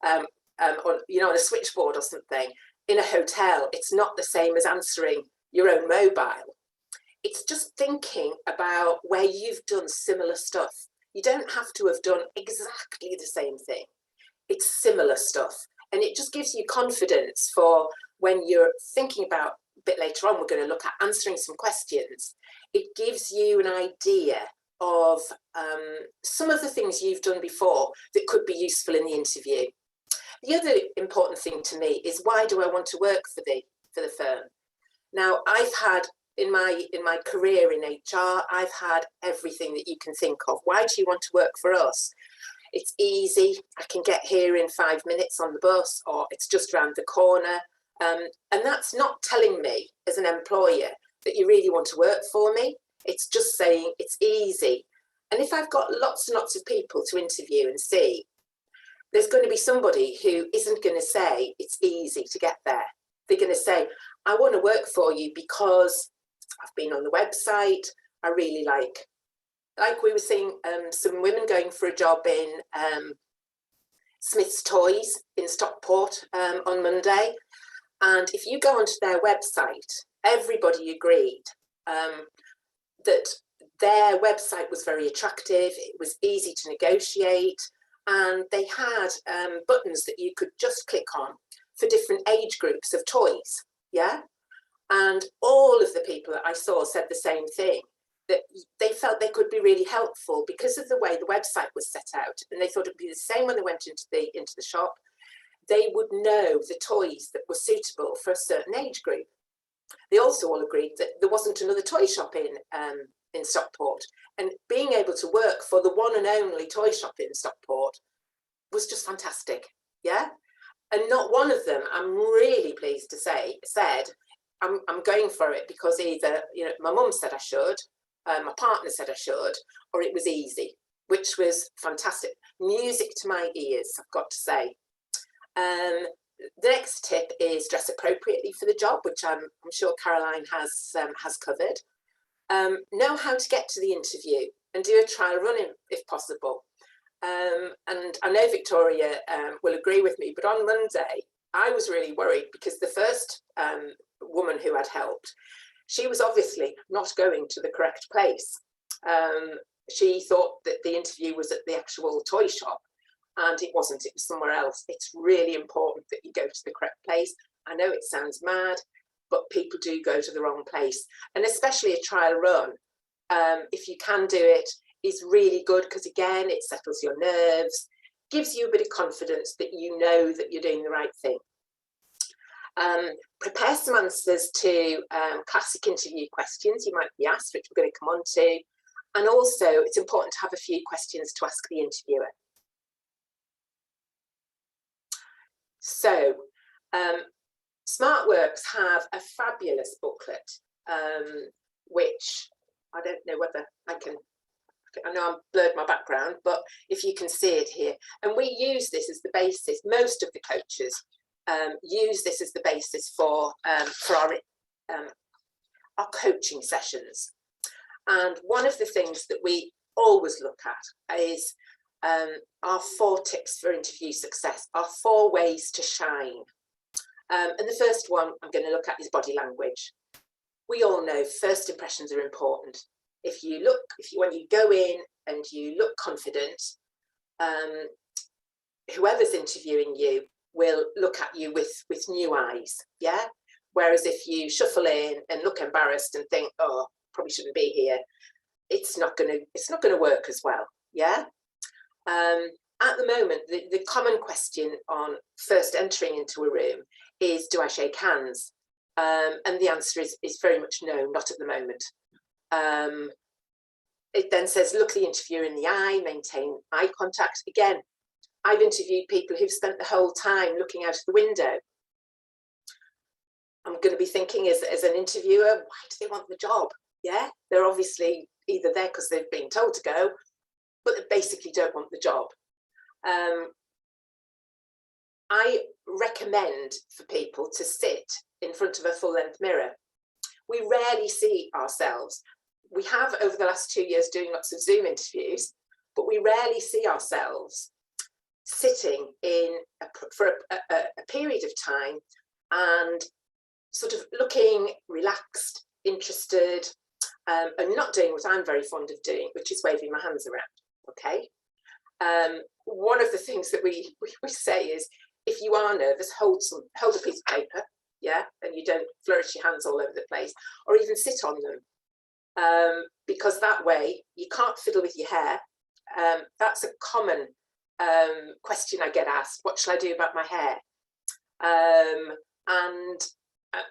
on a switchboard or something in a hotel, it's not the same as answering your own mobile. It's just thinking about where you've done similar stuff. You don't have to have done exactly the same thing. It's similar stuff. And it just gives you confidence for when you're thinking about, a bit later on, we're going to look at answering some questions. It gives you an idea of some of the things you've done before that could be useful in the interview. The other important thing to me is, why do I want to work for the firm? Now, I've had in my career in HR, I've had everything that you can think of. Why do you want to work for us? It's easy. I can get here in 5 minutes on the bus, or it's just around the corner. And that's not telling me as an employer that you really want to work for me. It's just saying it's easy. And if I've got lots and lots of people to interview and see, there's going to be somebody who isn't going to say it's easy to get there. They're going to say, I want to work for you because I've been on the website. I really like we were seeing some women going for a job in Smith's Toys in Stockport on Monday. And if you go onto their website, everybody agreed that their website was very attractive. It was easy to negotiate. And they had buttons that you could just click on for different age groups of toys, yeah? And all of the people that I saw said the same thing, that they felt they could be really helpful because of the way the website was set out. And they thought it would be the same when they went into the shop. They would know the toys that were suitable for a certain age group. They also all agreed that there wasn't another toy shop in Stockport, and being able to work for the one and only toy shop in Stockport was just fantastic, yeah? And not one of them, I'm really pleased to say, said, I'm going for it because either, my mum said I should, my partner said I should, or it was easy, which was fantastic. Music to my ears, I've got to say. The next tip is dress appropriately for the job, which I'm sure Caroline has covered. Know how to get to the interview and do a trial run if possible. And I know Victoria will agree with me, but on Monday, I was really worried because the first woman who had helped, she was obviously not going to the correct place. She thought that the interview was at the actual toy shop, and it wasn't, it was somewhere else. It's really important that you go to the correct place. I know it sounds mad, but people do go to the wrong place. And especially a trial run, if you can do it, is really good because, again, it settles your nerves, gives you a bit of confidence that you know that you're doing the right thing. Prepare some answers to classic interview questions you might be asked, which we're going to come on to. And also, it's important to have a few questions to ask the interviewer. So, SmartWorks have a fabulous booklet, which I don't know whether I know I've blurred my background, but if you can see it here. And we use this as the basis. Most of the coaches use this as the basis for our coaching sessions. And one of the things that we always look at is our 4 tips for interview success, our 4 ways to shine. And the first one I'm going to look at is body language. We all know first impressions are important. when you go in and you look confident, whoever's interviewing you will look at you with new eyes, yeah? Whereas if you shuffle in and look embarrassed and think, oh, probably shouldn't be here, it's not gonna work as well, yeah? At the moment, the common question on first entering into a room is, do I shake hands? And the answer is very much no, not at the moment. It then says, look the interviewer in the eye, maintain eye contact. Again, I've interviewed people who've spent the whole time looking out of the window. I'm going to be thinking as an interviewer, why do they want the job? Yeah, they're obviously either there because they've been told to go, but they basically don't want the job. I recommend for people to sit in front of a full-length mirror. We rarely see ourselves. We have over the last 2 years doing lots of Zoom interviews, but we rarely see ourselves sitting for a period of time and sort of looking relaxed, interested, and not doing what I'm very fond of doing, which is waving my hands around, okay? One of the things that we say is, if you are nervous, hold a piece of paper, yeah, and you don't flourish your hands all over the place, or even sit on them, because that way you can't fiddle with your hair. That's a common question I get asked. What shall I do about my hair? And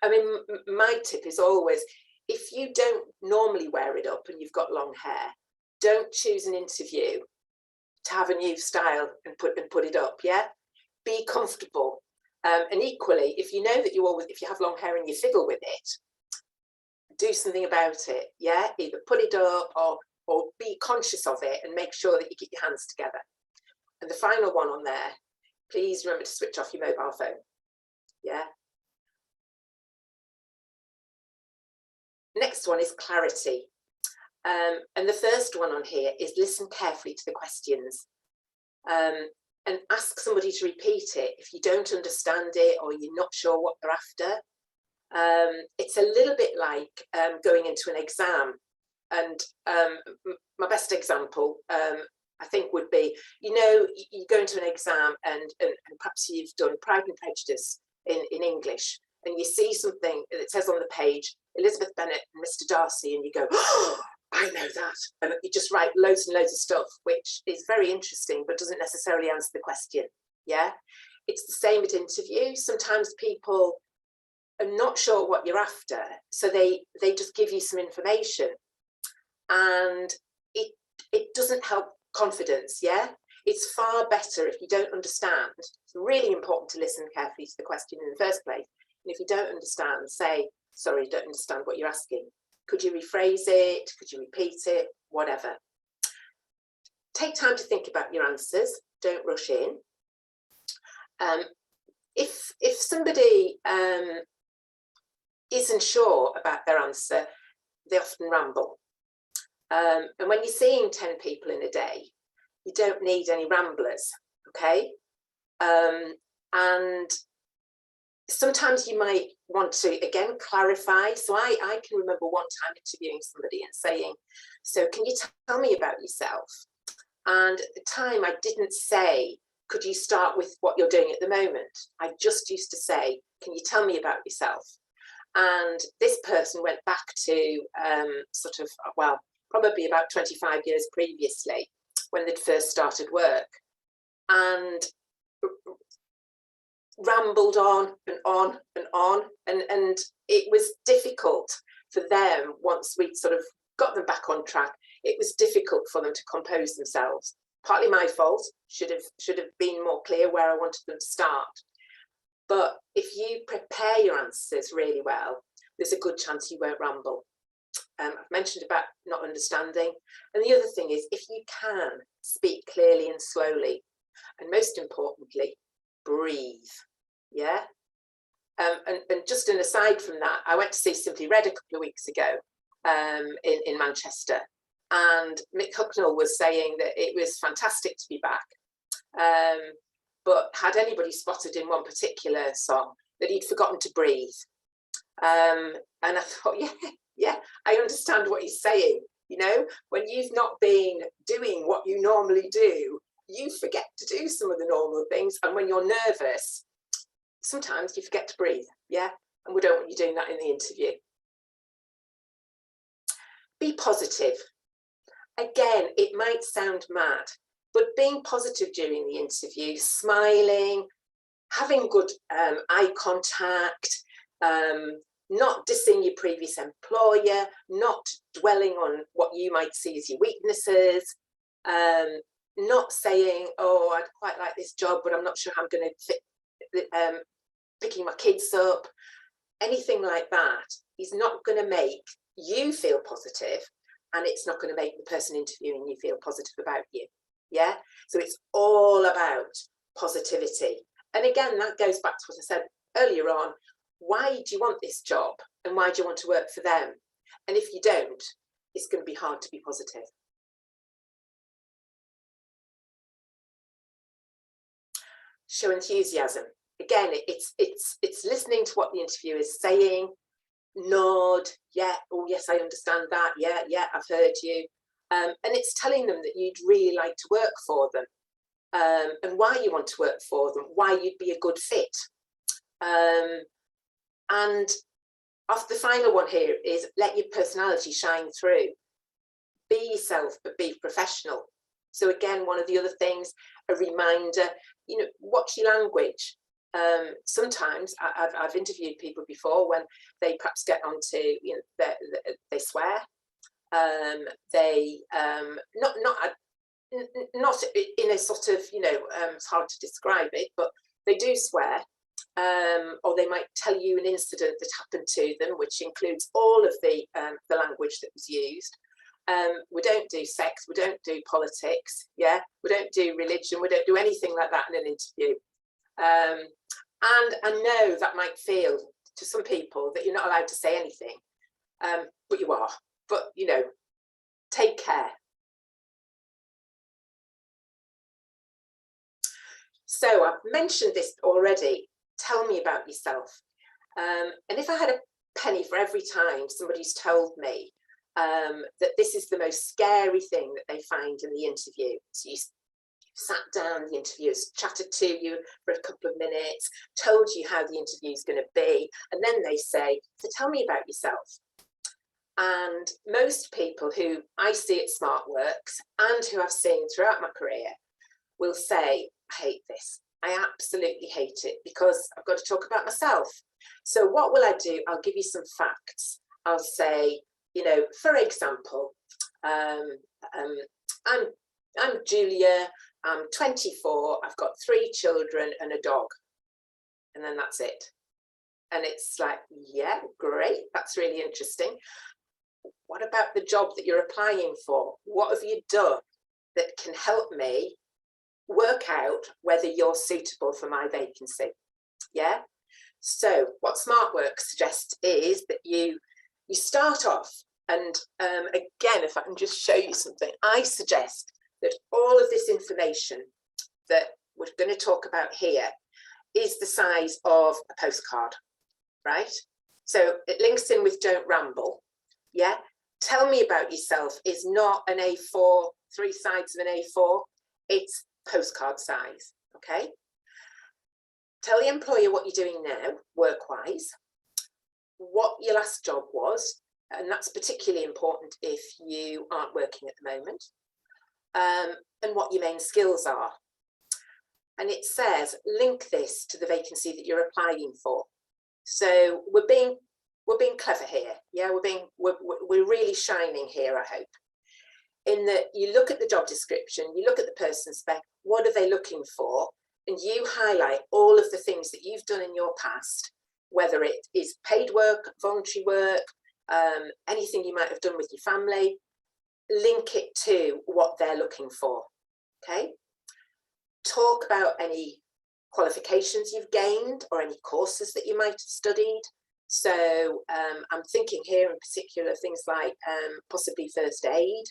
I mean, my tip is always, if you don't normally wear it up and you've got long hair, don't choose an interview to have a new style and put it up, yeah? Be comfortable. And equally, if you know that if you have long hair and you fiddle with it, do something about it, yeah? Either put it up or be conscious of it and make sure that you keep your hands together. And the final one on there, please remember to switch off your mobile phone, yeah? Next one is clarity. And the first one on here is listen carefully to the questions, and ask somebody to repeat it if you don't understand it or you're not sure what they're after. It's a little bit like going into an exam. And my best example, I think, would be, you know, you go into an exam and perhaps you've done Pride and Prejudice in English, and you see something that says on the page, Elizabeth Bennet and Mr. Darcy, and you go, oh, I know that. And you just write loads and loads of stuff, which is very interesting, but doesn't necessarily answer the question, yeah? It's the same at interviews. Sometimes people are not sure what you're after, so they just give you some information, and it doesn't help confidence, yeah? It's far better if you don't understand. It's really important to listen carefully to the question in the first place. And if you don't understand, say, sorry, don't understand what you're asking. Could you rephrase it? Could you repeat it? Whatever. Take time to think about your answers. Don't rush in. If somebody isn't sure about their answer, they often ramble. And when you're seeing 10 people in a day, you don't need any ramblers, okay? And sometimes you might want to, again, clarify. So I can remember one time interviewing somebody and saying, so can you tell me about yourself? And at the time I didn't say, could you start with what you're doing at the moment? I just used to say, can you tell me about yourself? And this person went back to sort of, well, probably about 25 years previously when they'd first started work, and rambled on and on and on, and it was difficult for them. Once we'd sort of got them back on track, it was difficult for them to compose themselves. Partly my fault, should have been more clear where I wanted them to start. But if you prepare your answers really well, there's a good chance you won't ramble. I've mentioned about not understanding, and the other thing is, if you can, speak clearly and slowly, and most importantly, breathe, yeah? And just an aside from that, I went to see Simply Read a couple of weeks ago in Manchester, and Mick Hucknall was saying that it was fantastic to be back, but had anybody spotted in one particular song that he'd forgotten to breathe? And I thought, yeah, I understand what he's saying. You know, when you've not been doing what you normally do, you forget to do some of the normal things. And when you're nervous, sometimes you forget to breathe. Yeah. And we don't want you doing that in the interview. Be positive. Again, it might sound mad, but being positive during the interview, smiling, having good eye contact, not dissing your previous employer, not dwelling on what you might see as your weaknesses, not saying, oh, I'd quite like this job, but I'm not sure how I'm going to fit picking my kids up. Anything like that is not going to make you feel positive, and it's not going to make the person interviewing you feel positive about you. Yeah, so it's all about positivity. And again, that goes back to what I said earlier on. Why do you want this job, and why do you want to work for them? And if you don't, it's going to be hard to be positive. Show enthusiasm. Again, it's listening to what the interviewer is saying. Nod, yeah, oh yes, I understand that, yeah, I've heard you. And it's telling them that you'd really like to work for them, and why you want to work for them, why you'd be a good fit. And the final one here is let your personality shine through. Be yourself, but be professional. So again, one of the other things, a reminder, you know, watch your language. Sometimes I've interviewed people before when they perhaps get onto, you know, they swear, they not in a sort of, you know, it's hard to describe it, but they do swear, or they might tell you an incident that happened to them, which includes all of the language that was used. We don't do sex, we don't do politics, yeah, we don't do religion, we don't do anything like that in an interview. And I know that might feel to some people that you're not allowed to say anything, but you are. But, you know, take care. So I've mentioned this already. Tell me about yourself. And if I had a penny for every time somebody's told me that this is the most scary thing that they find in the interview. So you sat down, the interviewers chatted to you for a couple of minutes, told you how the interview is going to be, and then they say, so tell me about yourself. And most people who I see at SmartWorks and who I've seen throughout my career will say, I hate this. I absolutely hate it because I've got to talk about myself. So what will I do? I'll give you some facts. I'll say, you know, for example, I'm Julia, I'm 24, I've got 3 children and a dog. And then that's it. And it's like, yeah, great. That's really interesting. What about the job that you're applying for? What have you done that can help me work out whether you're suitable for my vacancy? Yeah. So what SmartWorks suggests is that you start off, and again, if I can just show you something, I suggest that all of this information that we're going to talk about here is the size of a postcard, right? So it links in with don't ramble. Yeah. Tell me about yourself is not an A4, 3 sides of an A4. It's postcard size. Okay. Tell the employer what you're doing now, work-wise, what your last job was, and that's particularly important if you aren't working at the moment, and what your main skills are. And it says, link this to the vacancy that you're applying for. So we're being clever here. Yeah, we're really shining here, I hope. In that you look at the job description, you look at the person spec, what are they looking for? And you highlight all of the things that you've done in your past, whether it is paid work, voluntary work, anything you might have done with your family, link it to what they're looking for, okay? Talk about any qualifications you've gained or any courses that you might have studied. So I'm thinking here in particular things like possibly first aid.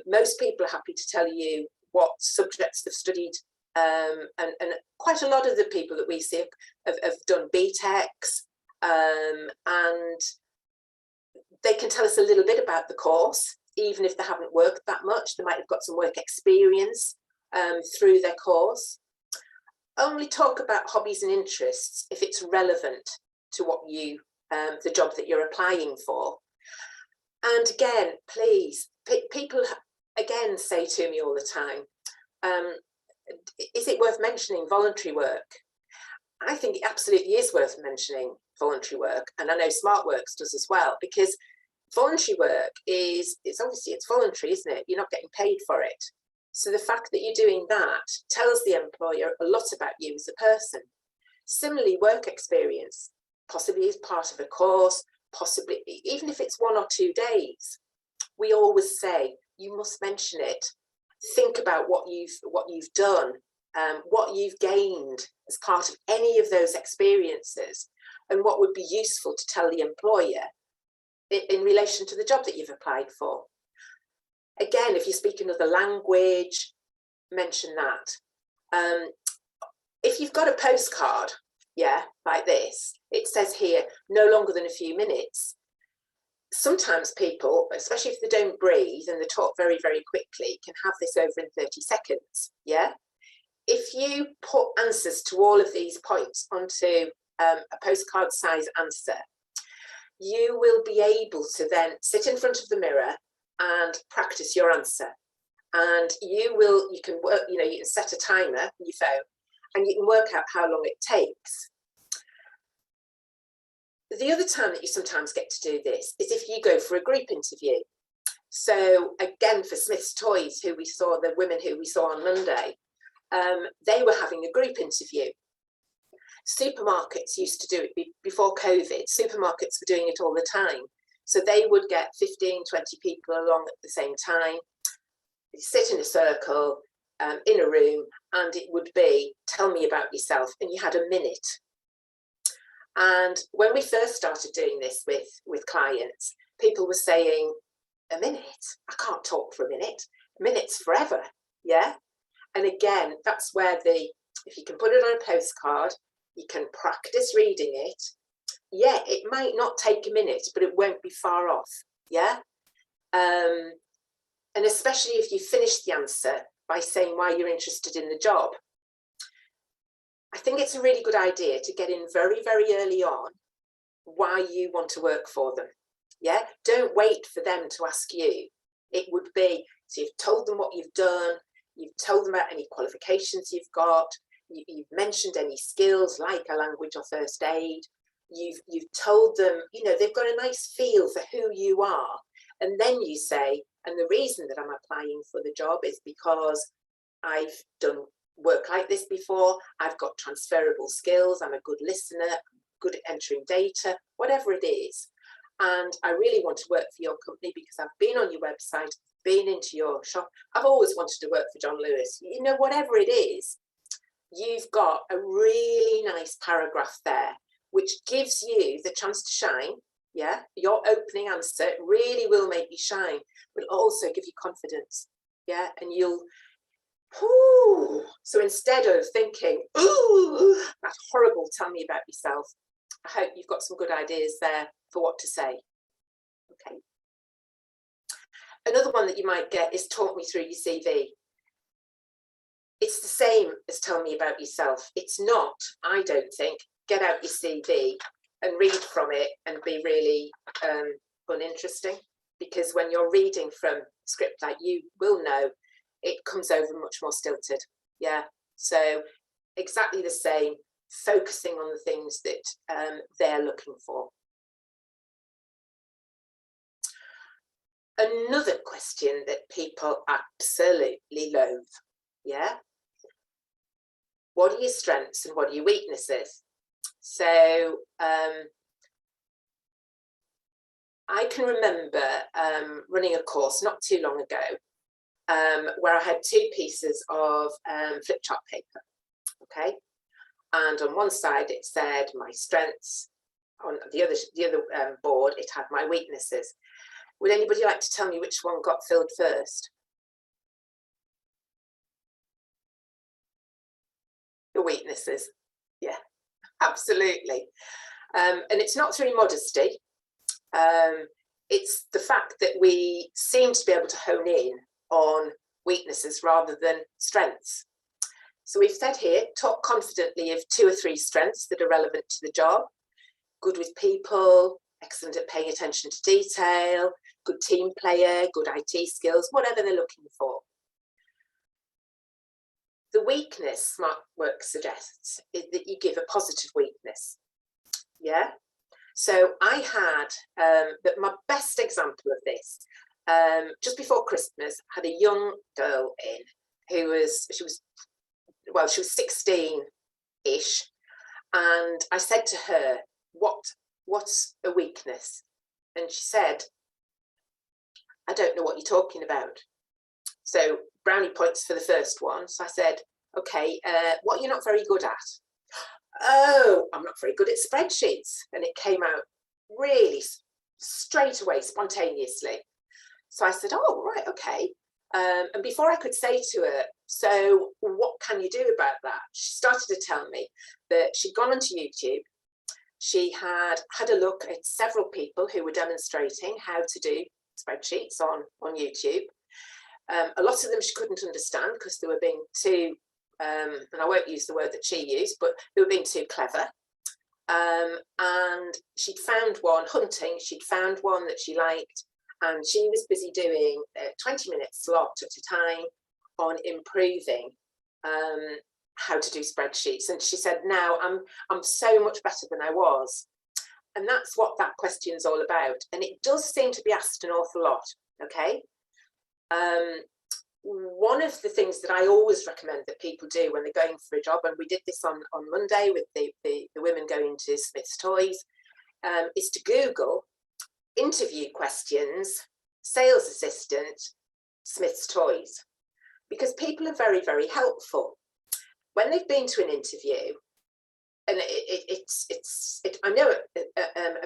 Most people are happy to tell you what subjects they've studied, and quite a lot of the people that we see have done BTECs, and they can tell us a little bit about the course, even if they haven't worked that much. They might have got some work experience through their course. Only talk about hobbies and interests if it's relevant to what you, the job that you're applying for. And again, please, people again say to me all the time, is it worth mentioning voluntary work? I think it absolutely is worth mentioning voluntary work, and I know SmartWorks does as well, because voluntary work it's voluntary, isn't it? You're not getting paid for it. So the fact that you're doing that tells the employer a lot about you as a person. Similarly, work experience, possibly as part of a course, possibly even if it's 1 or 2 days. We always say you must mention it. Think about what you've done, what you've gained as part of any of those experiences, and what would be useful to tell the employer in relation to the job that you've applied for. Again, if you speak another language, mention that. If you've got a postcard, like this, it says here, no longer than a few minutes. Sometimes people, especially if they don't breathe and they talk very, very quickly, can have this over in 30 seconds, If you put answers to all of these points onto a postcard size answer, you will be able to then sit in front of the mirror and practice your answer. And you can work, you can set a timer on your phone and you can work out how long it takes. The other time that you sometimes get to do this is if you go for a group interview. So again, for Smith's Toys, the women who we saw on Monday, they were having a group interview. Supermarkets used to do it before COVID. Supermarkets were doing it all the time. So they would get 15, 20 people along at the same time. You sit in a circle in a room, and it would be, tell me about yourself, and you had a minute. And when we first started doing this with clients, people were saying, a minute? I can't talk for a minute. A minute's forever, And again, that's where if you can put it on a postcard, you can practice reading it. It might not take a minute, but it won't be far off, And especially if you finish the answer by saying why you're interested in the job. I think it's a really good idea to get in very, very early on why you want to work for them. Don't wait for them to ask you. It would be, so you've told them what you've done, you've told them about any qualifications you've got, you've mentioned any skills like a language or first aid, you've told them, they've got a nice feel for who you are. And then you say, and the reason that I'm applying for the job is because I've done work like this before, I've got transferable skills, I'm a good listener, good at entering data, whatever it is. And I really want to work for your company because I've been on your website, been into your shop, I've always wanted to work for John Lewis. Whatever it is, you've got a really nice paragraph there, which gives you the chance to shine. Your opening answer really will make you shine, but also give you confidence. And you'll, so instead of thinking, ooh, that's horrible, tell me about yourself, I hope you've got some good ideas there for what to say. Okay. Another one that you might get is talk me through your CV. It's the same as tell me about yourself. It's not, I don't think, get out your CV and read from it and be really uninteresting, because when you're reading from script, like you will know, it comes over much more stilted. So exactly the same, focusing on the things that they're looking for. Another question that people absolutely loathe, what are your strengths and what are your weaknesses? So I can remember running a course not too long ago where I had 2 pieces of flip chart paper, okay? And on one side it said my strengths, on the other board it had my weaknesses. Would anybody like to tell me which one got filled first? Your weaknesses, absolutely. And it's not through modesty. it's the fact that we seem to be able to hone in on weaknesses rather than strengths. So we've said here, talk confidently of 2 or 3 strengths that are relevant to the job. Good with people, excellent at paying attention to detail, good team player, good IT skills, whatever they're looking for. The weakness Smart Work suggests is that you give a positive weakness. Yeah. So I had my best example of this, just before Christmas, had a young girl in who was 16-ish, and I said to her, what's a weakness? And she said, I don't know what you're talking about. So brownie points for the first one. So I said, okay, what you're not very good at? Oh, I'm not very good at spreadsheets. And it came out really straight away, spontaneously. So I said, oh, right, okay. And before I could say to her, so what can you do about that? She started to tell me that she'd gone onto YouTube. She had had a look at several people who were demonstrating how to do spreadsheets on YouTube. A lot of them she couldn't understand because they were being too, and I won't use the word that she used, but they were being too clever. And she'd found one, hunting, she'd found one that she liked, and she was busy doing a 20-minute slot at a time on improving how to do spreadsheets. And she said, now I'm so much better than I was. And that's what that question's all about. And it does seem to be asked an awful lot, okay? One of the things that I always recommend that people do when they're going for a job, and we did this on Monday with the women going to Smith's Toys, is to Google interview questions, sales assistant, Smith's Toys, because people are very, very helpful. When they've been to an interview, and I know it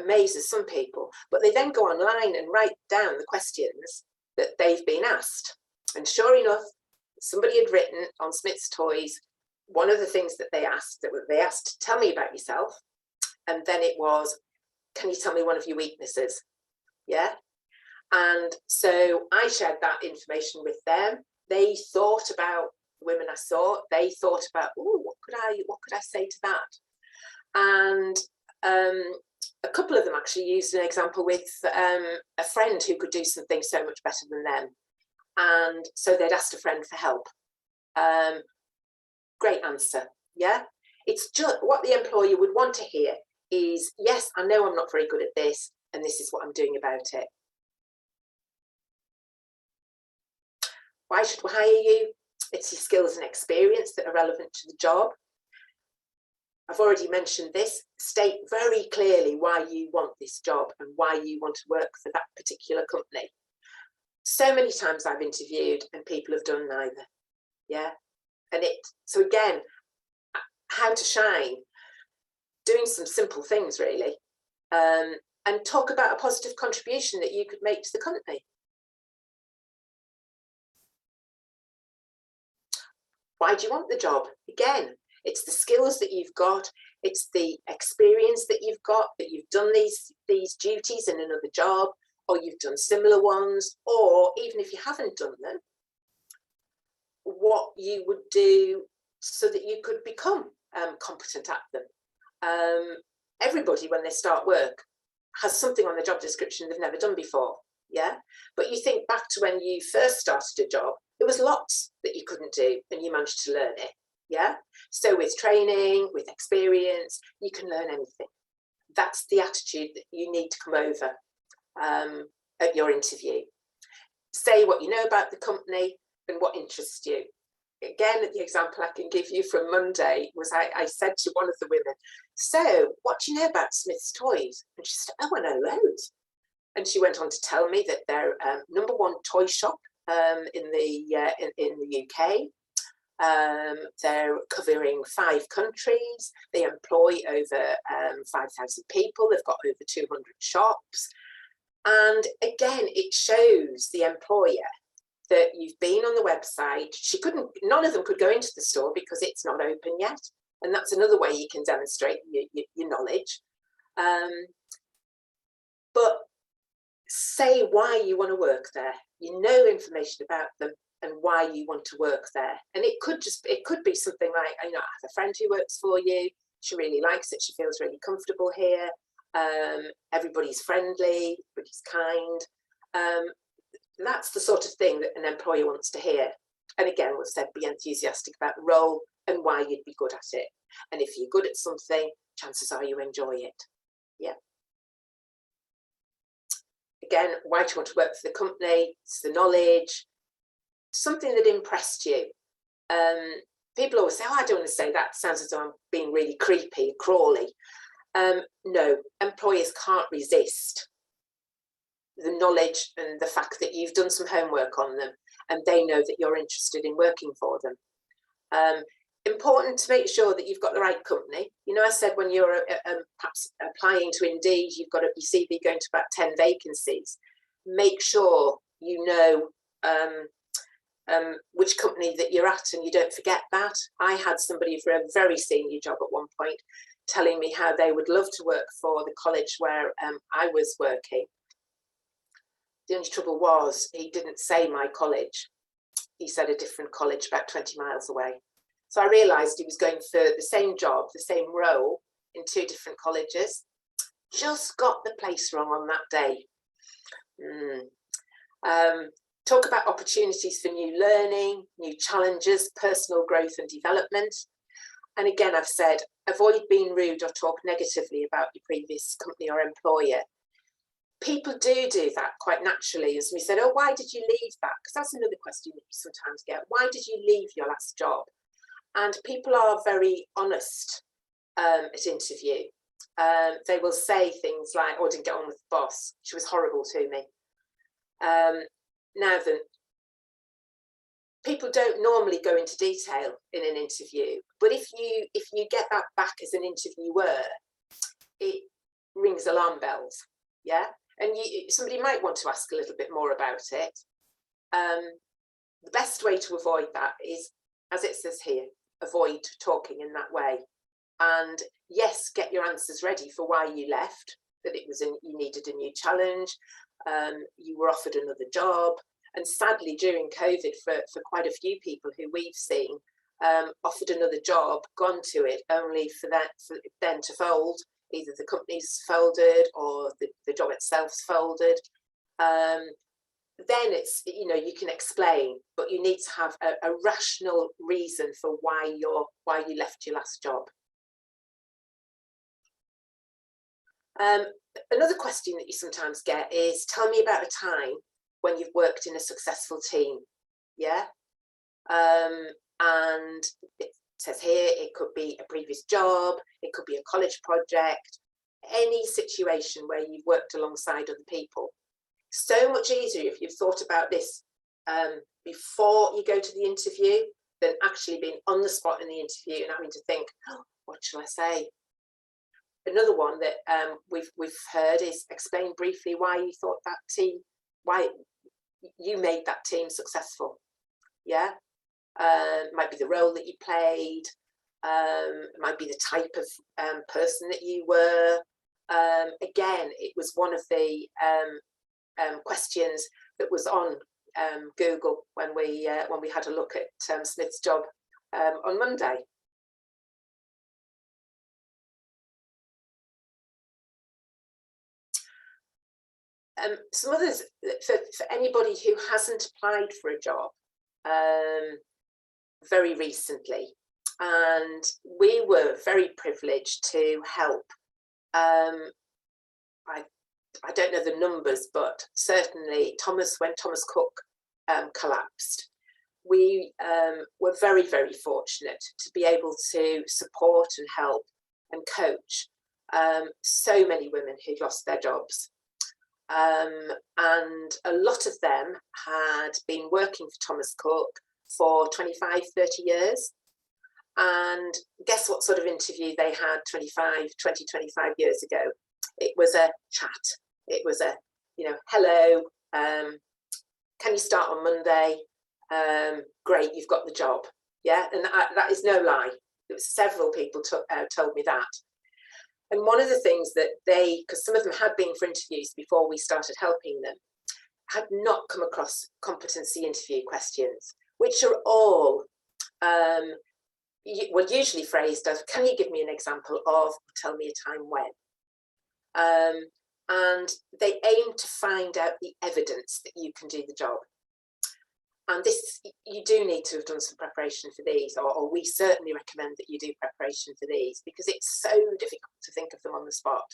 amazes some people, but they then go online and write down the questions that they've been asked. And sure enough, somebody had written on Smith's Toys, one of the things that they asked, tell me about yourself. And then it was, can you tell me one of your weaknesses? Yeah. And so I shared that information with them. They thought about the women I saw. They thought about, oh, what could I say to that? And a couple of them actually used an example with a friend who could do something so much better than them. And so they'd asked a friend for help. Great answer. Yeah. It's just what the employer would want to hear is, yes, I know I'm not very good at this, and this is what I'm doing about it. Why should we hire you? It's your skills and experience that are relevant to the job. I've already mentioned this. State very clearly why you want this job and why you want to work for that particular company. So many times I've interviewed and people have done neither. Yeah. And so again, how to shine, doing some simple things really, and talk about a positive contribution that you could make to the company. Why do you want the job? Again, it's the skills that you've got, it's the experience that you've got, that you've done these duties in another job, or you've done similar ones, or even if you haven't done them, what you would do so that you could become competent at them. Everybody, when they start work, has something on the job description they've never done before. Yeah, but you think back to when you first started a job, there was lots that you couldn't do and you managed to learn it. Yeah, so with training, with experience, you can learn anything. That's the attitude that you need to come over at your interview. Say what you know about the company and what interests you. Again, the example I can give you from Monday was I said to one of the women, so what do you know about Smith's Toys? And she said, oh, I know loads. And she went on to tell me that they're #1 toy shop in the UK. They're covering 5 countries. They employ over 5,000 people. They've got over 200 shops. And again, it shows the employer that you've been on the website. None of them could go into the store because it's not open yet. And that's another way you can demonstrate your knowledge. But say why you want to work there. You know information about them and why you want to work there. And it could be something like, I have a friend who works for you. She really likes it. She feels really comfortable here. Everybody's friendly, everybody's kind. That's the sort of thing that an employer wants to hear. And again, we've said be enthusiastic about the role and why you'd be good at it. And if you're good at something, chances are you enjoy it. Yeah. Again, why do you want to work for the company? It's the knowledge, something that impressed you. People always say, oh, I don't want to say that. It sounds as though I'm being really creepy, crawly. No, employers can't resist the knowledge and the fact that you've done some homework on them and they know that you're interested in working for them. Important to make sure that you've got the right company. I said when you're perhaps applying to Indeed, you've got your CV going to about 10 vacancies. Make sure you know which company that you're at and you don't forget that. I had somebody for a very senior job at one point telling me how they would love to work for the college where I was working. The only trouble was he didn't say my college. He said a different college about 20 miles away. So I realised he was going for the same job, the same role in 2 different colleges. Just got the place wrong on that day. Talk about opportunities for new learning, new challenges, personal growth and development. And again, I've said, avoid being rude or talk negatively about your previous company or employer. People do that quite naturally. As we said, oh, why did you leave that? Because that's another question that you sometimes get. Why did you leave your last job? And people are very honest at interview. They will say things like, oh, I didn't get on with the boss. She was horrible to me. Now then, people don't normally go into detail in an interview, but if you get that back as an interviewer, it rings alarm bells, yeah? And somebody might want to ask a little bit more about it. The best way to avoid that is, as it says here, avoid talking in that way. And yes, get your answers ready for why you left, that it was you needed a new challenge, you were offered another job. And sadly, during COVID, for quite a few people who we've seen, offered another job, gone to it, only for them to fold. Either the company's folded or the job itself's folded. Then it's, you can explain, but you need to have a rational reason for why you left your last job. Another question that you sometimes get is, tell me about a time when you've worked in a successful team. Yeah. And it says here, it could be a previous job, it could be a college project, any situation where you've worked alongside other people. So much easier if you've thought about this before you go to the interview than actually being on the spot in the interview and having to think, oh, what shall I say? Another one that we've heard is explain briefly why you thought that team, why you made that team successful. Yeah, might be the role that you played, it might be the type of person that you were. Again, it was one of the questions that was on Google when we had a look at Smith's job on Monday. Some others for anybody who hasn't applied for a job very recently, and we were very privileged to help. I don't know the numbers, but certainly when Thomas Cook collapsed, we were very, very fortunate to be able to support and help and coach so many women who'd lost their jobs. And a lot of them had been working for Thomas Cook for 25, 30 years. And guess what sort of interview they had 25 years ago? It was a chat. It was a, hello, can you start on Monday? Great, you've got the job. Yeah, and that is no lie. It was several people told me that. And one of the things that because some of them had been for interviews before we started helping them, had not come across competency interview questions, which are all, usually phrased as, can you give me an example of, tell me a time when? And they aim to find out the evidence that you can do the job. And this, you do need to have done some preparation for these, or we certainly recommend that you do preparation for these, because it's so difficult to think of them on the spot.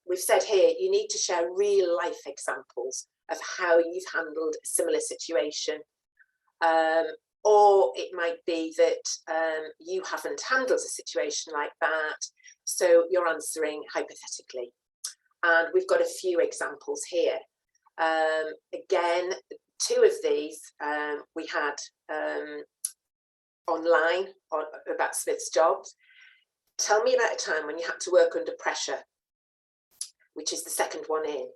We've said here, you need to share real life examples of how you've handled a similar situation. Or it might be that you haven't handled a situation like that, so you're answering hypothetically. And we've got a few examples here. Again, two of these we had online about Smith's jobs. Tell me about a time when you had to work under pressure, which is the second one in.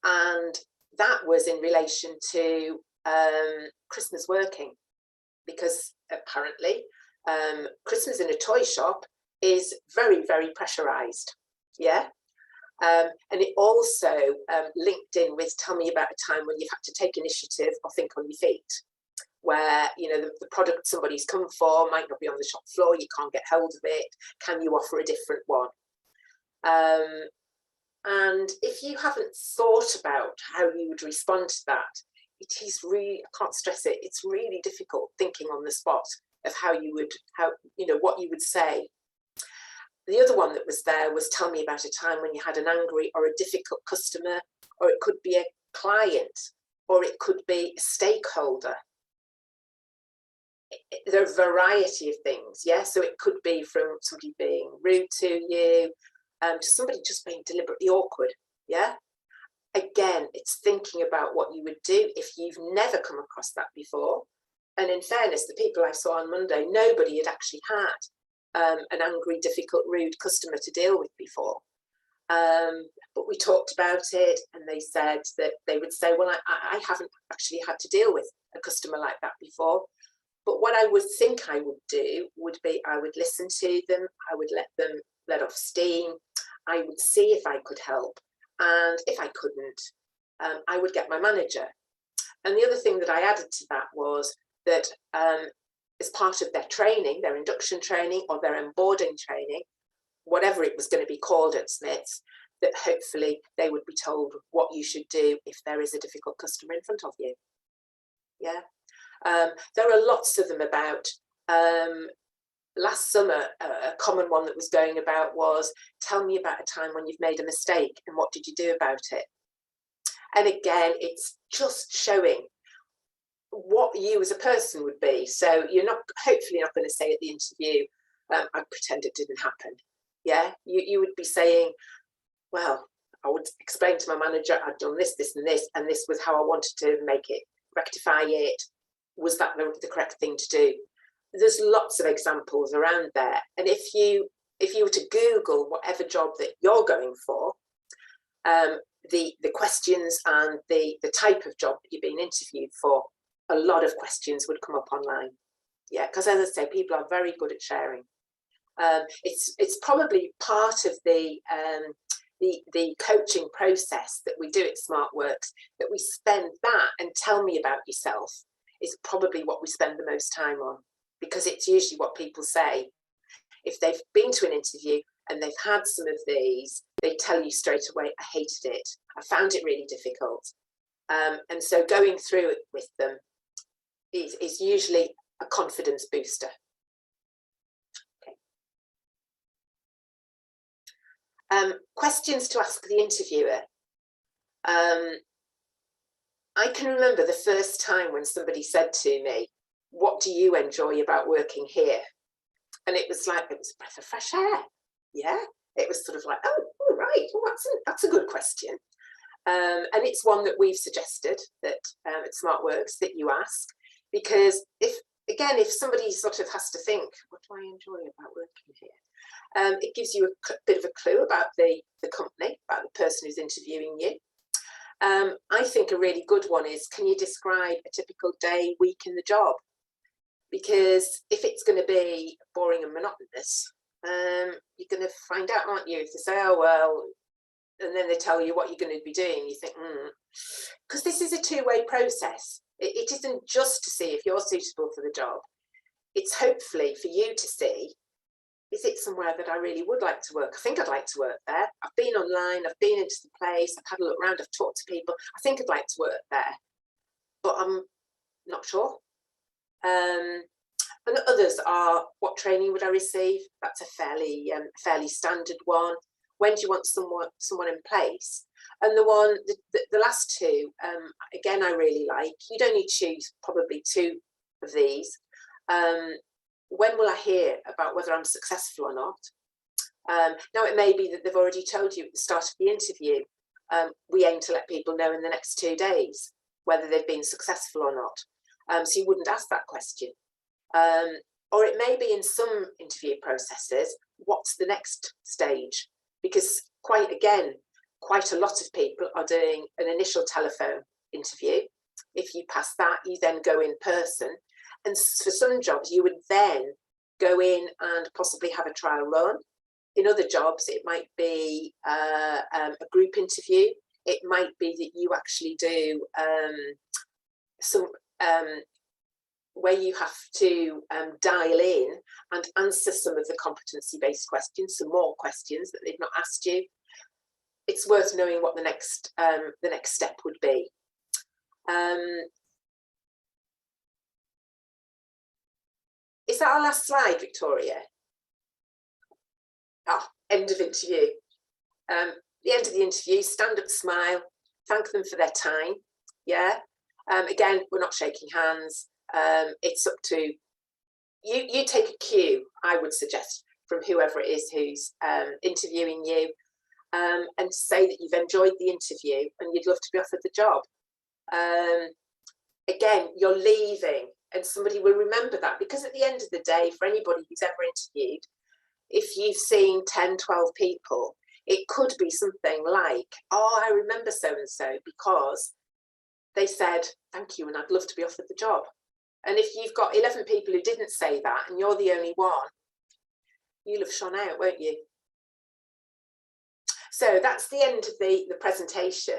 And that was in relation to Christmas working, because apparently Christmas in a toy shop is very, very pressurized. Yeah. And it also linked in with, tell me about a time when you've had to take initiative or think on your feet, where, you know, the product somebody's come for might not be on the shop floor, you can't get hold of it, can you offer a different one? And if you haven't thought about how you would respond to that, it is really, I can't stress it, it's really difficult thinking on the spot of how you would, what you would say. The other one that was there was, tell me about a time when you had an angry or a difficult customer, or it could be a client, or it could be a stakeholder. There are a variety of things, yeah? So it could be from somebody being rude to you, to somebody just being deliberately awkward, yeah? Again, it's thinking about what you would do if you've never come across that before. And in fairness, the people I saw on Monday, nobody had actually had an angry, difficult, rude customer to deal with before. But we talked about it, and they said that they would say, well, I haven't actually had to deal with a customer like that before. But what I would think I would do would be, I would listen to them, I would let them let off steam, I would see if I could help. And if I couldn't, I would get my manager. And the other thing that I added to that was that as part of their training, their induction training or their onboarding training, whatever it was going to be called at Smith's, that hopefully they would be told what you should do if there is a difficult customer in front of you. Yeah, there are lots of them about. Last summer, a common one that was going about was, tell me about a time when you've made a mistake and what did you do about it? And again, it's just showing what you as a person would be. So you're not, hopefully not going to say at the interview, I pretend it didn't happen. Yeah, you would be saying, well, I would explain to my manager, I'd done this, this and this, and this was how I wanted to make it, rectify it. Was that the correct thing to do? There's lots of examples around there. And if you were to Google whatever job that you're going for, the questions and the type of job that you're being interviewed for, a lot of questions would come up online. Yeah, because as I say, people are very good at sharing. It's probably part of the coaching process that we do at SmartWorks, that we spend that, and tell me about yourself is probably what we spend the most time on, because it's usually what people say. If they've been to an interview and they've had some of these, they tell you straight away, I hated it, I found it really difficult. And so going through it with them is usually a confidence booster. Okay. Questions to ask the interviewer. I can remember the first time when somebody said to me, what do you enjoy about working here? And it was like, it was a breath of fresh air. Yeah, it was sort of like, oh, all right, well, that's a good question. And it's one that we've suggested that at SmartWorks that you ask, because if somebody sort of has to think, what do I enjoy about working here? It gives you a bit of a clue about the company, about the person who's interviewing you. I think a really good one is, can you describe a typical day, week in the job? Because if it's going to be boring and monotonous, you're going to find out, aren't you? If they say, oh, well, and then they tell you what you're going to be doing, you think, because this is a two-way process. It isn't just to see if you're suitable for the job. It's hopefully for you to see, is it somewhere that I really would like to work? I think I'd like to work there. I've been online, I've been into the place, I've had a look around, I've talked to people. I think I'd like to work there, but I'm not sure. And others are, what training would I receive? That's a fairly standard one. When do you want someone in place? And the last two, again, I really like. You'd only choose probably two of these. When will I hear about whether I'm successful or not? Now, it may be that they've already told you at the start of the interview, we aim to let people know in the next 2 days whether they've been successful or not. So you wouldn't ask that question. Or it may be in some interview processes, what's the next stage? Because quite a lot of people are doing an initial telephone interview. If you pass that, you then go in person. And for some jobs, you would then go in and possibly have a trial run. In other jobs, it might be a group interview. It might be that you actually do some where you have to dial in and answer some of the competency-based questions, some more questions that they've not asked you. It's worth knowing what the next step would be. Is that our last slide, Victoria? End of interview. The end of the interview, stand up, smile, thank them for their time. Yeah. Again, we're not shaking hands. It's up to you. You take a cue, I would suggest, from whoever it is who's interviewing you, and say that you've enjoyed the interview and you'd love to be offered the job. Again, you're leaving, and somebody will remember that, because at the end of the day, for anybody who's ever interviewed, if you've seen 10, 12 people, it could be something like, oh, I remember so-and-so because they said, thank you, and I'd love to be offered the job. And if you've got 11 people who didn't say that and you're the only one, you'll have shone out, won't you? So that's the end of the presentation.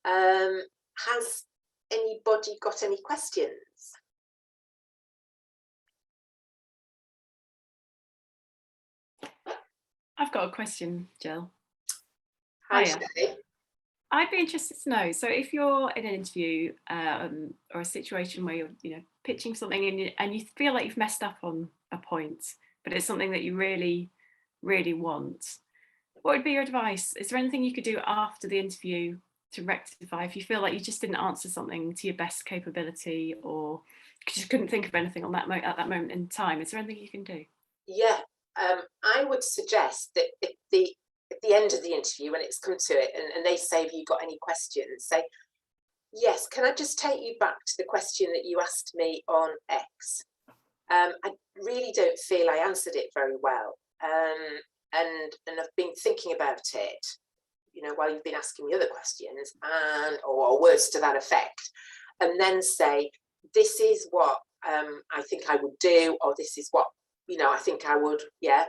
Has anybody got any questions? I've got a question, Jill. Hi, Hiya. Shelley. I'd be interested to know, so if you're in an interview or a situation where you're pitching something and you feel like you've messed up on a point, but it's something that you really, really want, what would be your advice? Is there anything you could do after the interview to rectify if you feel like you just didn't answer something to your best capability, or just couldn't think of anything on that at that moment in time? Is there anything you can do? Yeah, I would suggest that at the end of the interview, when it's come to it, and they say, have you got any questions? Say, yes, can I just take you back to the question that you asked me on X? I really don't feel I answered it very well. And I've been thinking about it, while you've been asking me other questions, or words to that effect, and then say, this is what I think I would do, or this is what I think I would. Yeah,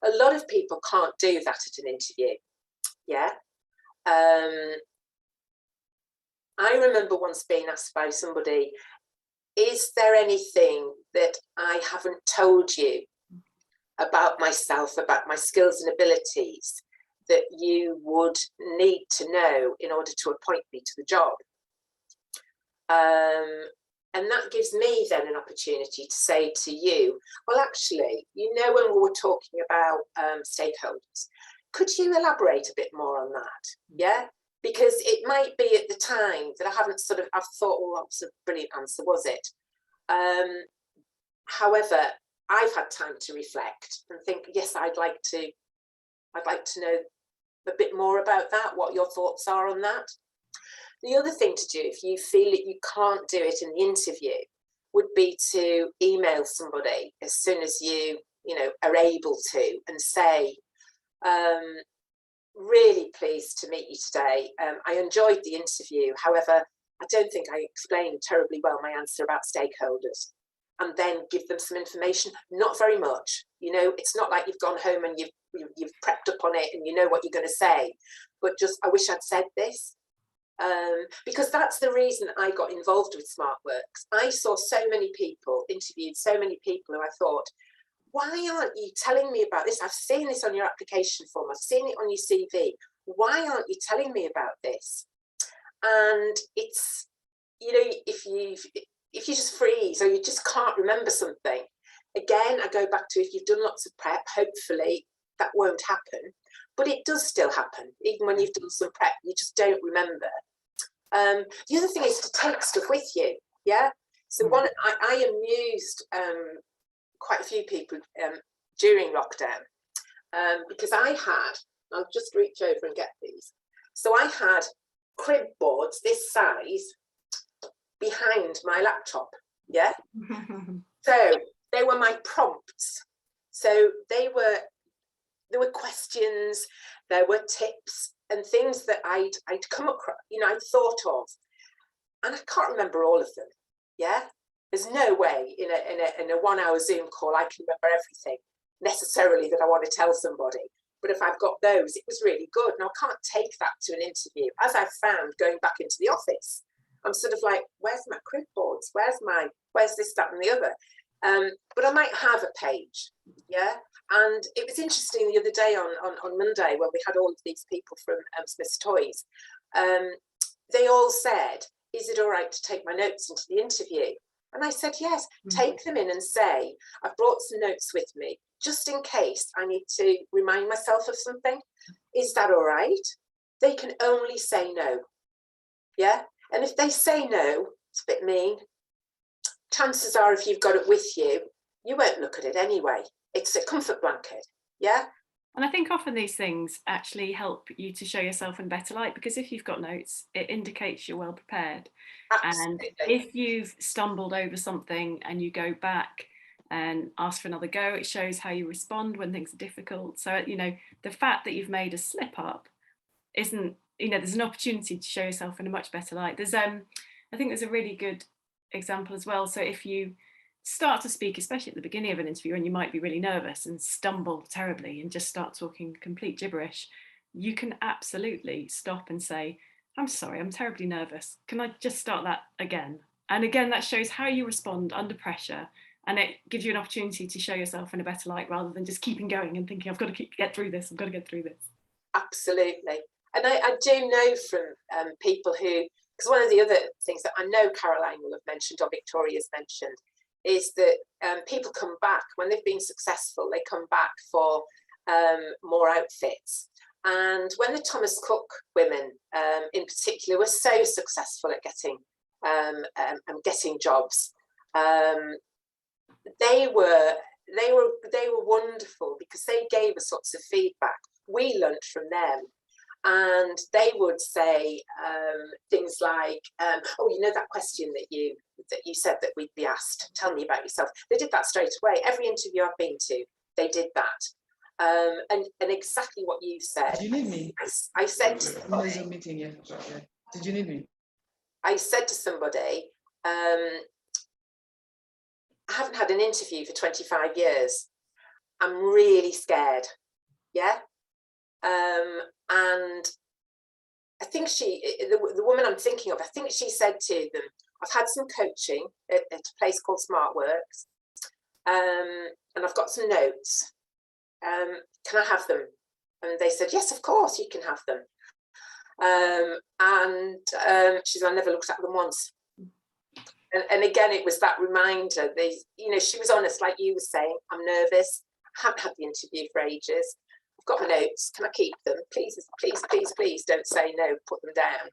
a lot of people can't do that at an interview. Yeah, I remember once being asked by somebody, is there anything that I haven't told you about myself, about my skills and abilities, that you would need to know in order to appoint me to the job? And that gives me then an opportunity to say to you, well, actually, when we were talking about stakeholders, could you elaborate a bit more on that? Yeah, because it might be at the time that I've thought, well, that was a brilliant answer, was it? However, I've had time to reflect and think, yes, I'd like to know a bit more about that, what your thoughts are on that. The other thing to do, if you feel that you can't do it in the interview, would be to email somebody as soon as you are able to, and say, really pleased to meet you today. I enjoyed the interview. However, I don't think I explained terribly well my answer about stakeholders. and then give them some information. Not very much, it's not like you've gone home and you've prepped up on it and you know what you're going to say, but just, I wish I'd said this. Because that's the reason I got involved with SmartWorks. I saw so many people, interviewed so many people who I thought, why aren't you telling me about this? I've seen this on your application form, I've seen it on your CV. Why aren't you telling me about this? And it's, if you just freeze or you just can't remember something, again, I go back to, if you've done lots of prep, hopefully that won't happen, but it does still happen. Even when you've done some prep, you just don't remember. The other thing is to take stuff with you. Yeah. So I amused quite a few people during lockdown because I'll just reach over and get these. So I had crib boards this size behind my laptop. Yeah. So they were my prompts. So there were questions, there were tips and things that I'd come across, I'd thought of, and I can't remember all of them. Yeah, there's no way in a 1 hour Zoom call I can remember everything necessarily that I want to tell somebody. But if I've got those, it was really good. Now I can't take that to an interview, as I've found going back into the office. I'm sort of like, where's my crib boards? Where's this, that, and the other? But I might have a page, yeah. And it was interesting the other day on Monday when we had all of these people from Smith's Toys. They all said, is it all right to take my notes into the interview? And I said, yes, take them in and say, I've brought some notes with me, just in case I need to remind myself of something. Is that all right? They can only say no, yeah. And if they say no, it's a bit mean. Chances are, if you've got it with you, you won't look at it anyway. It's a comfort blanket, yeah? And I think often these things actually help you to show yourself in a better light, because if you've got notes, it indicates you're well prepared. Absolutely. And if you've stumbled over something and you go back and ask for another go, it shows how you respond when things are difficult. So, the fact that you've made a slip up isn't, there's an opportunity to show yourself in a much better light. I think there's a really good example as well. So if you start to speak, especially at the beginning of an interview, and you might be really nervous and stumble terribly and just start talking complete gibberish, you can absolutely stop and say, I'm sorry, I'm terribly nervous. Can I just start that again? And again, that shows how you respond under pressure, and it gives you an opportunity to show yourself in a better light rather than just keeping going and thinking, I've got to get through this, I've got to get through this. Absolutely. And I do know from people who, because one of the other things that I know Caroline will have mentioned or Victoria's mentioned is that people come back when they've been successful. They come back for more outfits. And when the Thomas Cook women in particular were so successful at getting jobs, they were wonderful because they gave us lots of feedback. We learnt from them. And they would say things like, oh, that question that you said that we'd be asked, tell me about yourself. They did that straight away. Every interview I've been to, they did that. And exactly what you said. Did you need me? I said to somebody, there's a meeting, yeah. Did you need me? I said to somebody, I haven't had an interview for 25 years. I'm really scared. Yeah. And I think the woman I'm thinking of, I think she said to them, I've had some coaching at a place called SmartWorks, and I've got some notes. Can I have them? And they said, yes, of course you can have them. She said, I never looked at them once. And again, it was that reminder. She was honest, like you were saying, I'm nervous. I haven't had the interview for ages. I've got my notes, can I keep them? Please, please, please, please don't say no, put them down.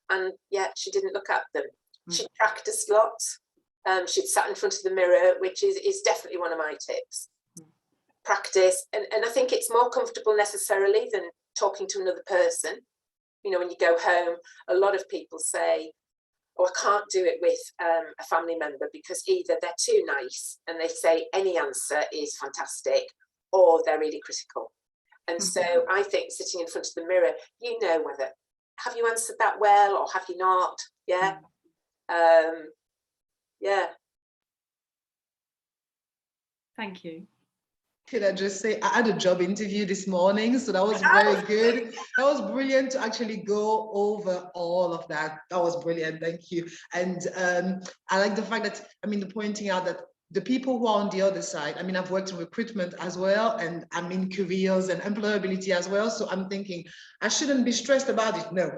And yeah, she didn't look at them. She practiced lots. She'd sat in front of the mirror, which is definitely one of my tips. Practice, and I think it's more comfortable necessarily than talking to another person. When you go home, a lot of people say, oh, I can't do it with a family member because either they're too nice and they say any answer is fantastic, or they're really critical. And so I think sitting in front of the mirror, whether have you answered that well or have you not? Yeah. Yeah. Thank you. Could I just say, I had a job interview this morning, so that was very good. That was brilliant to actually go over all of that. That was brilliant, thank you. And I like the fact that, the pointing out that the people who are on the other side, I've worked in recruitment as well, and I'm in careers and employability as well. So I'm thinking, I shouldn't be stressed about it. No,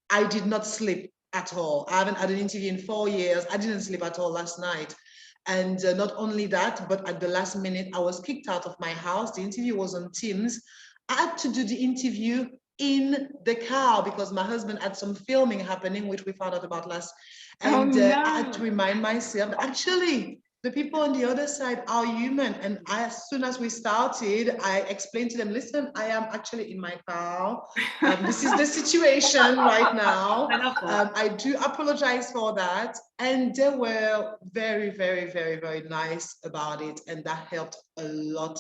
I did not sleep at all. I haven't had an interview in 4 years. I didn't sleep at all last night. And not only that, but at the last minute, I was kicked out of my house. The interview was on Teams. I had to do the interview in the car because my husband had some filming happening, which we found out about last. And I had to remind myself, actually, the people on the other side are human. And as soon as we started, I explained to them, listen, I am actually in my car. This is the situation right now. I do apologize for that. And they were very, very, very, very nice about it. And that helped a lot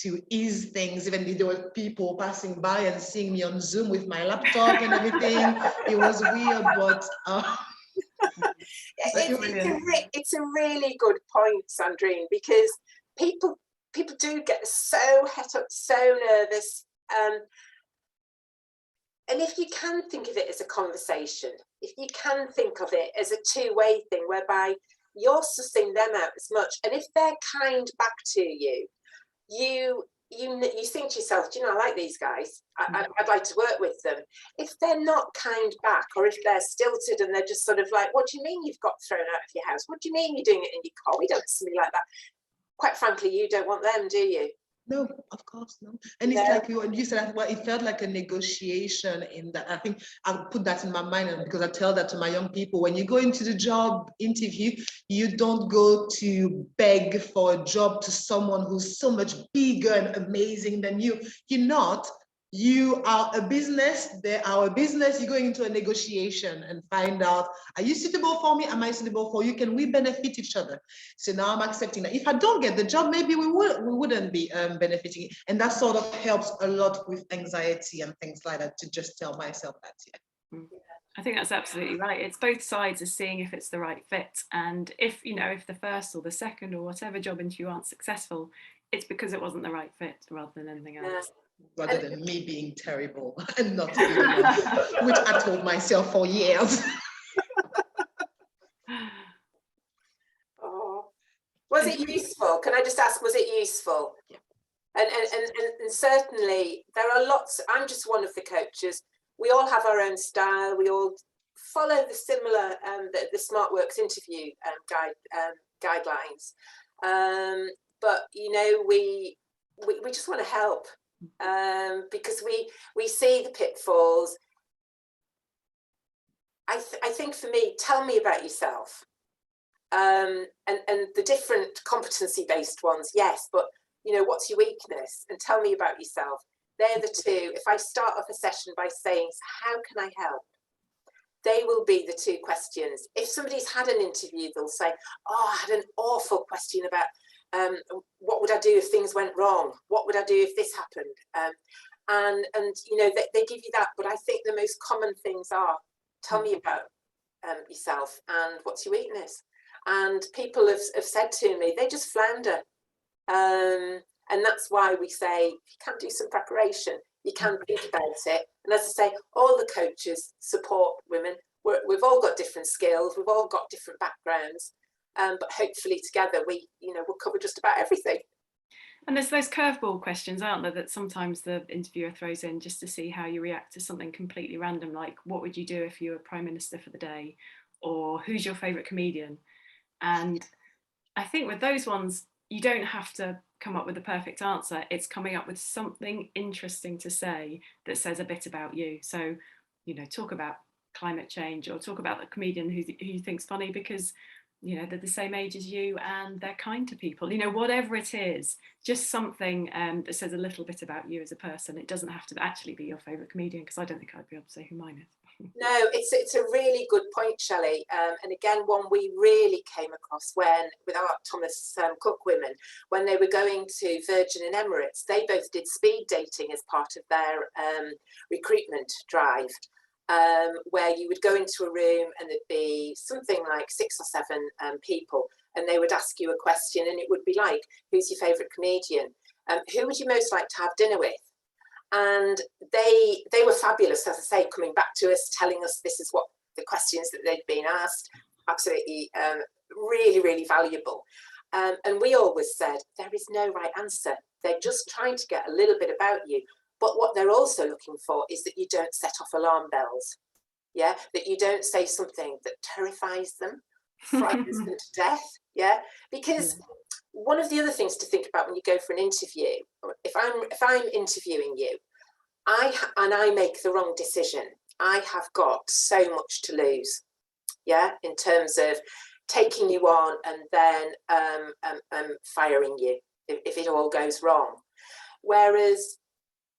to ease things. Even though there were people passing by and seeing me on Zoom with my laptop and everything. It was weird, but it's a really good point, Sandrine, because people do get so het up, so nervous. And if you can think of it as a conversation, if you can think of it as a two-way thing whereby you're sussing them out as much, and if they're kind back to you, you think to yourself, do you know, I like these guys. I'd like to work with them. If they're not kind back, or if they're stilted and they're just sort of like, what do you mean you've got thrown out of your house? What do you mean you're doing it in your car? We don't something like that. Quite frankly, you don't want them, do you? No, of course, no. And it's like you said, well, it felt like a negotiation in that. I think I'll put that in my mind because I tell that to my young people. When you go into the job interview, you don't go to beg for a job to someone who's so much bigger and amazing than you. You're not. You are a business, they are a business, you're going into a negotiation and find out, are you suitable for me? Am I suitable for you? Can we benefit each other? So now I'm accepting that. If I don't get the job, maybe we wouldn't be benefiting. And that sort of helps a lot with anxiety and things like that, to just tell myself that, yeah. I think that's absolutely right. It's both sides of seeing if it's the right fit. And if the first or the second or whatever job interview aren't successful, it's because it wasn't the right fit rather than anything else. Rather than me being terrible and not good enough, which I told myself for years. Oh. Was it useful? Can I just ask, was it useful? Yeah. And certainly there are lots. I'm just one of the coaches. We all have our own style. We all follow the similar the SmartWorks interview guidelines. But we just want to help. Because we see the pitfalls. I think for me, tell me about yourself, and the different competency-based ones, yes, but what's your weakness, and tell me about yourself. They're the two. If I start off a session by saying, how can I help? They will be the two questions. If somebody's had an interview, they'll say, oh, I had an awful question about what would I do if things went wrong? What would I do if this happened? And they give you that, but I think the most common things are, tell me about yourself and what's your weakness. And people have said to me, they just flounder. And that's why we say, if you can do some preparation, you can think about it. And as I say, all the coaches support women. We've all got different skills. We've all got different backgrounds. But hopefully together we'll cover just about everything. And there's those curveball questions, aren't there, that sometimes the interviewer throws in just to see how you react to something completely random, like what would you do if you were Prime Minister for the day, or who's your favourite comedian? And I think with those ones, you don't have to come up with a perfect answer. It's coming up with something interesting to say that says a bit about you. So, talk about climate change, or talk about the comedian who you think's funny because they're the same age as you and they're kind to people, whatever it is, just something that says a little bit about you as a person. It doesn't have to actually be your favourite comedian, because I don't think I'd be able to say who mine is. No, it's a really good point, Shelley. And again, one we really came across with our Thomas Cook women, when they were going to Virgin and Emirates. They both did speed dating as part of their recruitment drive. where you would go into a room and there'd be something like 6 or 7 people, and they would ask you a question, and it would be like, who's your favourite comedian? Who would you most like to have dinner with? And they were fabulous, as I say, coming back to us, telling us this is what the questions that they'd been asked. Absolutely, really, really valuable. And we always said, there is no right answer. They're just trying to get a little bit about you. But what they're also looking for is that you don't set off alarm bells. Yeah, that you don't say something that terrifies them, frightens them to death. Yeah, because one of the other things to think about when you go for an interview, if I'm interviewing you, I make the wrong decision, I have got so much to lose. Yeah, in terms of taking you on and then firing you if it all goes wrong. Whereas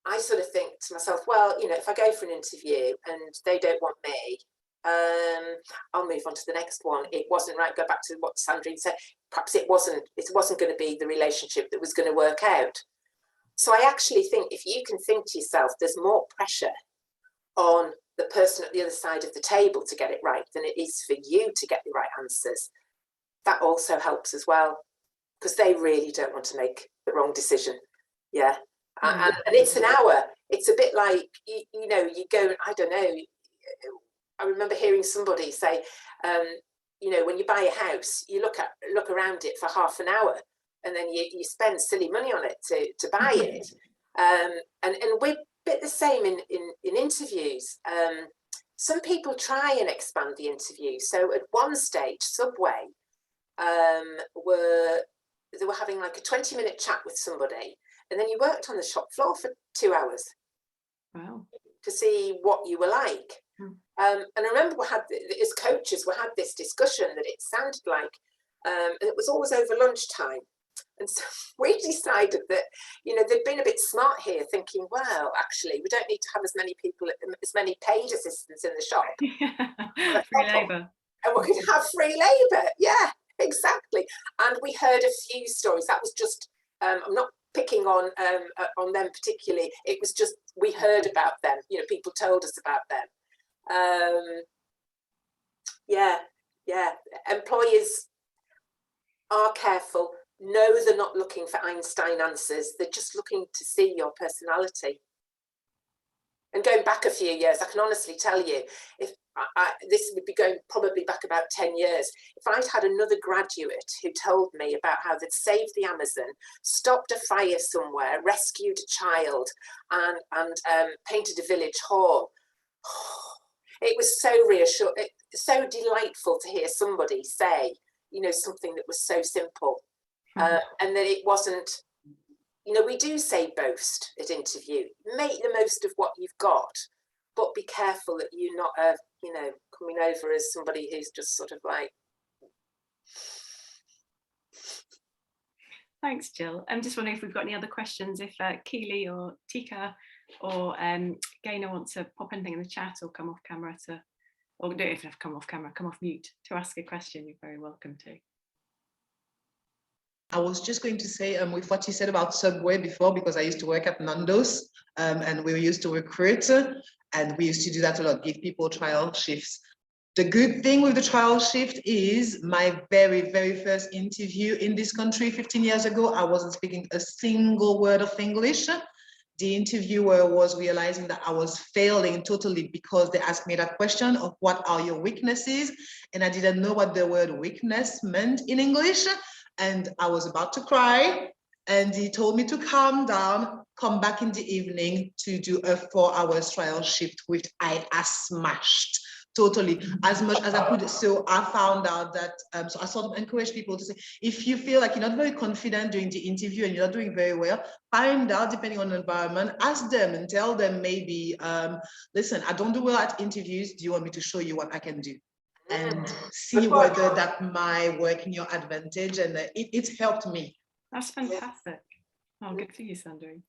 I sort of think to myself, well, you know, if I go for an interview and they don't want me, I'll move on to the next one. It wasn't right. Go back to what Sandrine said. Perhaps it wasn't going to be the relationship that was going to work out. So I actually think if you can think to yourself, there's more pressure on the person at the other side of the table to get it right than it is for you to get the right answers. That also helps as well, because they really don't want to make the wrong decision. Yeah. And it's an hour. It's a bit like, you know, you go, I don't know, I remember hearing somebody say, you know, when you buy a house, you look around it for half an hour, and then you spend silly money on it to buy it. And we're a bit the same in interviews. Some people try and expand the interview. So at one stage, Subway were having like a 20-minute chat with somebody, and then you worked on the shop floor for 2 hours. Wow. To see what you were like. And I remember as coaches, we had this discussion that it sounded like, and it was always over lunchtime. And so we decided that, you know, they'd been a bit smart here, thinking, well, actually, we don't need to have as many people, as many paid assistants in the shop. Yeah. Free labour. And we're going to have free labour. Yeah, exactly. And we heard a few stories. That was just, I'm not picking on them particularly. It was just, we heard about them. You know, people told us about them. Yeah. Employers are careful. No, they're not looking for Einstein answers. They're just looking to see your personality. And going back a few years, I can honestly tell you, if this would be going probably back about 10 years, if I'd had another graduate who told me about how they'd saved the Amazon, stopped a fire somewhere, rescued a child, and painted a village hall, it was so reassuring, so delightful to hear somebody say, you know, something that was so simple. And that it wasn't, you know, we do say boast at interview, make the most of what you've got, but be careful that you're not, you know, coming over as somebody who's just sort of like. Thanks, Jill. I'm just wondering if we've got any other questions, if Keely or Tika or Gaynor want to pop anything in the chat or come off camera or do it if you have to come off camera, come off mute to ask a question, you're very welcome to. I was just going to say with what you said about Subway before, because I used to work at Nando's and we used to recruit and we used to do that a lot, give people trial shifts. The good thing with the trial shift is my very, very first interview in this country 15 years ago, I wasn't speaking a single word of English. The interviewer was realizing that I was failing totally because they asked me that question of what are your weaknesses? And I didn't know what the word weakness meant in English. And I was about to cry, and he told me to calm down, come back in the evening to do a 4-hour trial shift, which I smashed totally as much as I could. So I found out that, so I sort of encourage people to say, if you feel like you're not very confident during the interview and you're not doing very well, find out, depending on the environment, ask them and tell them maybe, listen, I don't do well at interviews. Do you want me to show you what I can do? And see whether that might work in your advantage, and it's helped me. That's fantastic. Oh, good for you, Sandrine.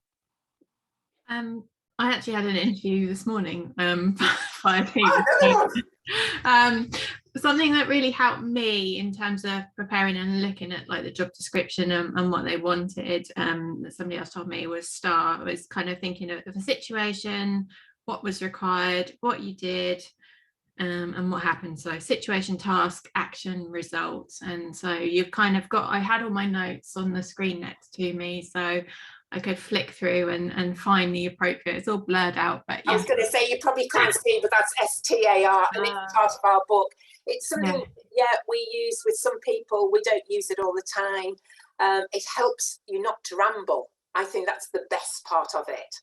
I actually had an interview this morning via Teams. Something that really helped me in terms of preparing and looking at like the job description and what they wanted, that somebody else told me was kind of thinking of a situation what was required, what you did, and what happened. So situation, task, action, results. And so you've kind of got, I had all my notes on the screen next to me, so I could flick through and find the appropriate. It's all blurred out, but yeah. I was going to say, you probably can't see, but that's STAR, and it's part of our book. It's something, we use with some people. We don't use it all the time. It helps you not to ramble. I think that's the best part of it.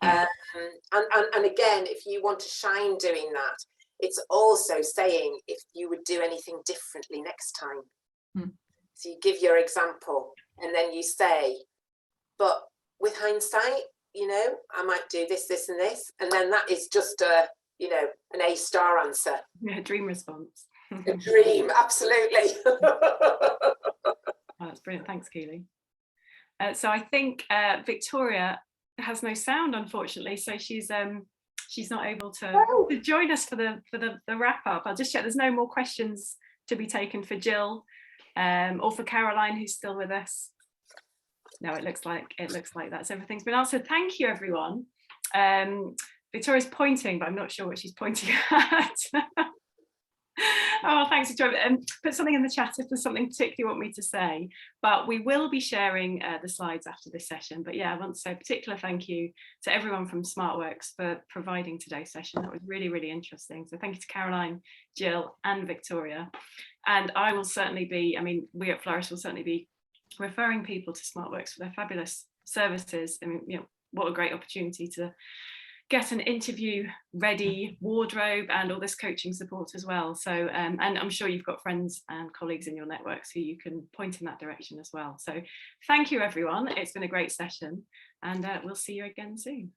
And again, if you want to shine doing that, it's also saying if you would do anything differently next time. So you give your example and then you say, but with hindsight, you know, I might do this, this and this. And then that is just a, you know, an A-star answer. Yeah, dream response. A dream, absolutely. Oh, that's brilliant. Thanks, Keely. So I think Victoria has no sound, unfortunately, so she's not able to join us for the wrap up. I'll just check there's no more questions to be taken for Jill or for Caroline, who's still with us. No, it looks like that's everything's been answered. Thank you, everyone. Victoria's pointing, but I'm not sure what she's pointing at. Oh, thanks, Victoria. Put something in the chat if there's something particularly you want me to say. But we will be sharing the slides after this session. But yeah, I want to say a particular thank you to everyone from SmartWorks for providing today's session. That was really, really interesting. So thank you to Caroline, Jill, and Victoria. And I will certainly be, I mean, we at Flourish will certainly be referring people to SmartWorks for their fabulous services. I mean, you know, what a great opportunity to get an interview ready wardrobe and all this coaching support as well. So and I'm sure you've got friends and colleagues in your networks who you can point in that direction as well. So thank you, everyone. It's been a great session, and we'll see you again soon.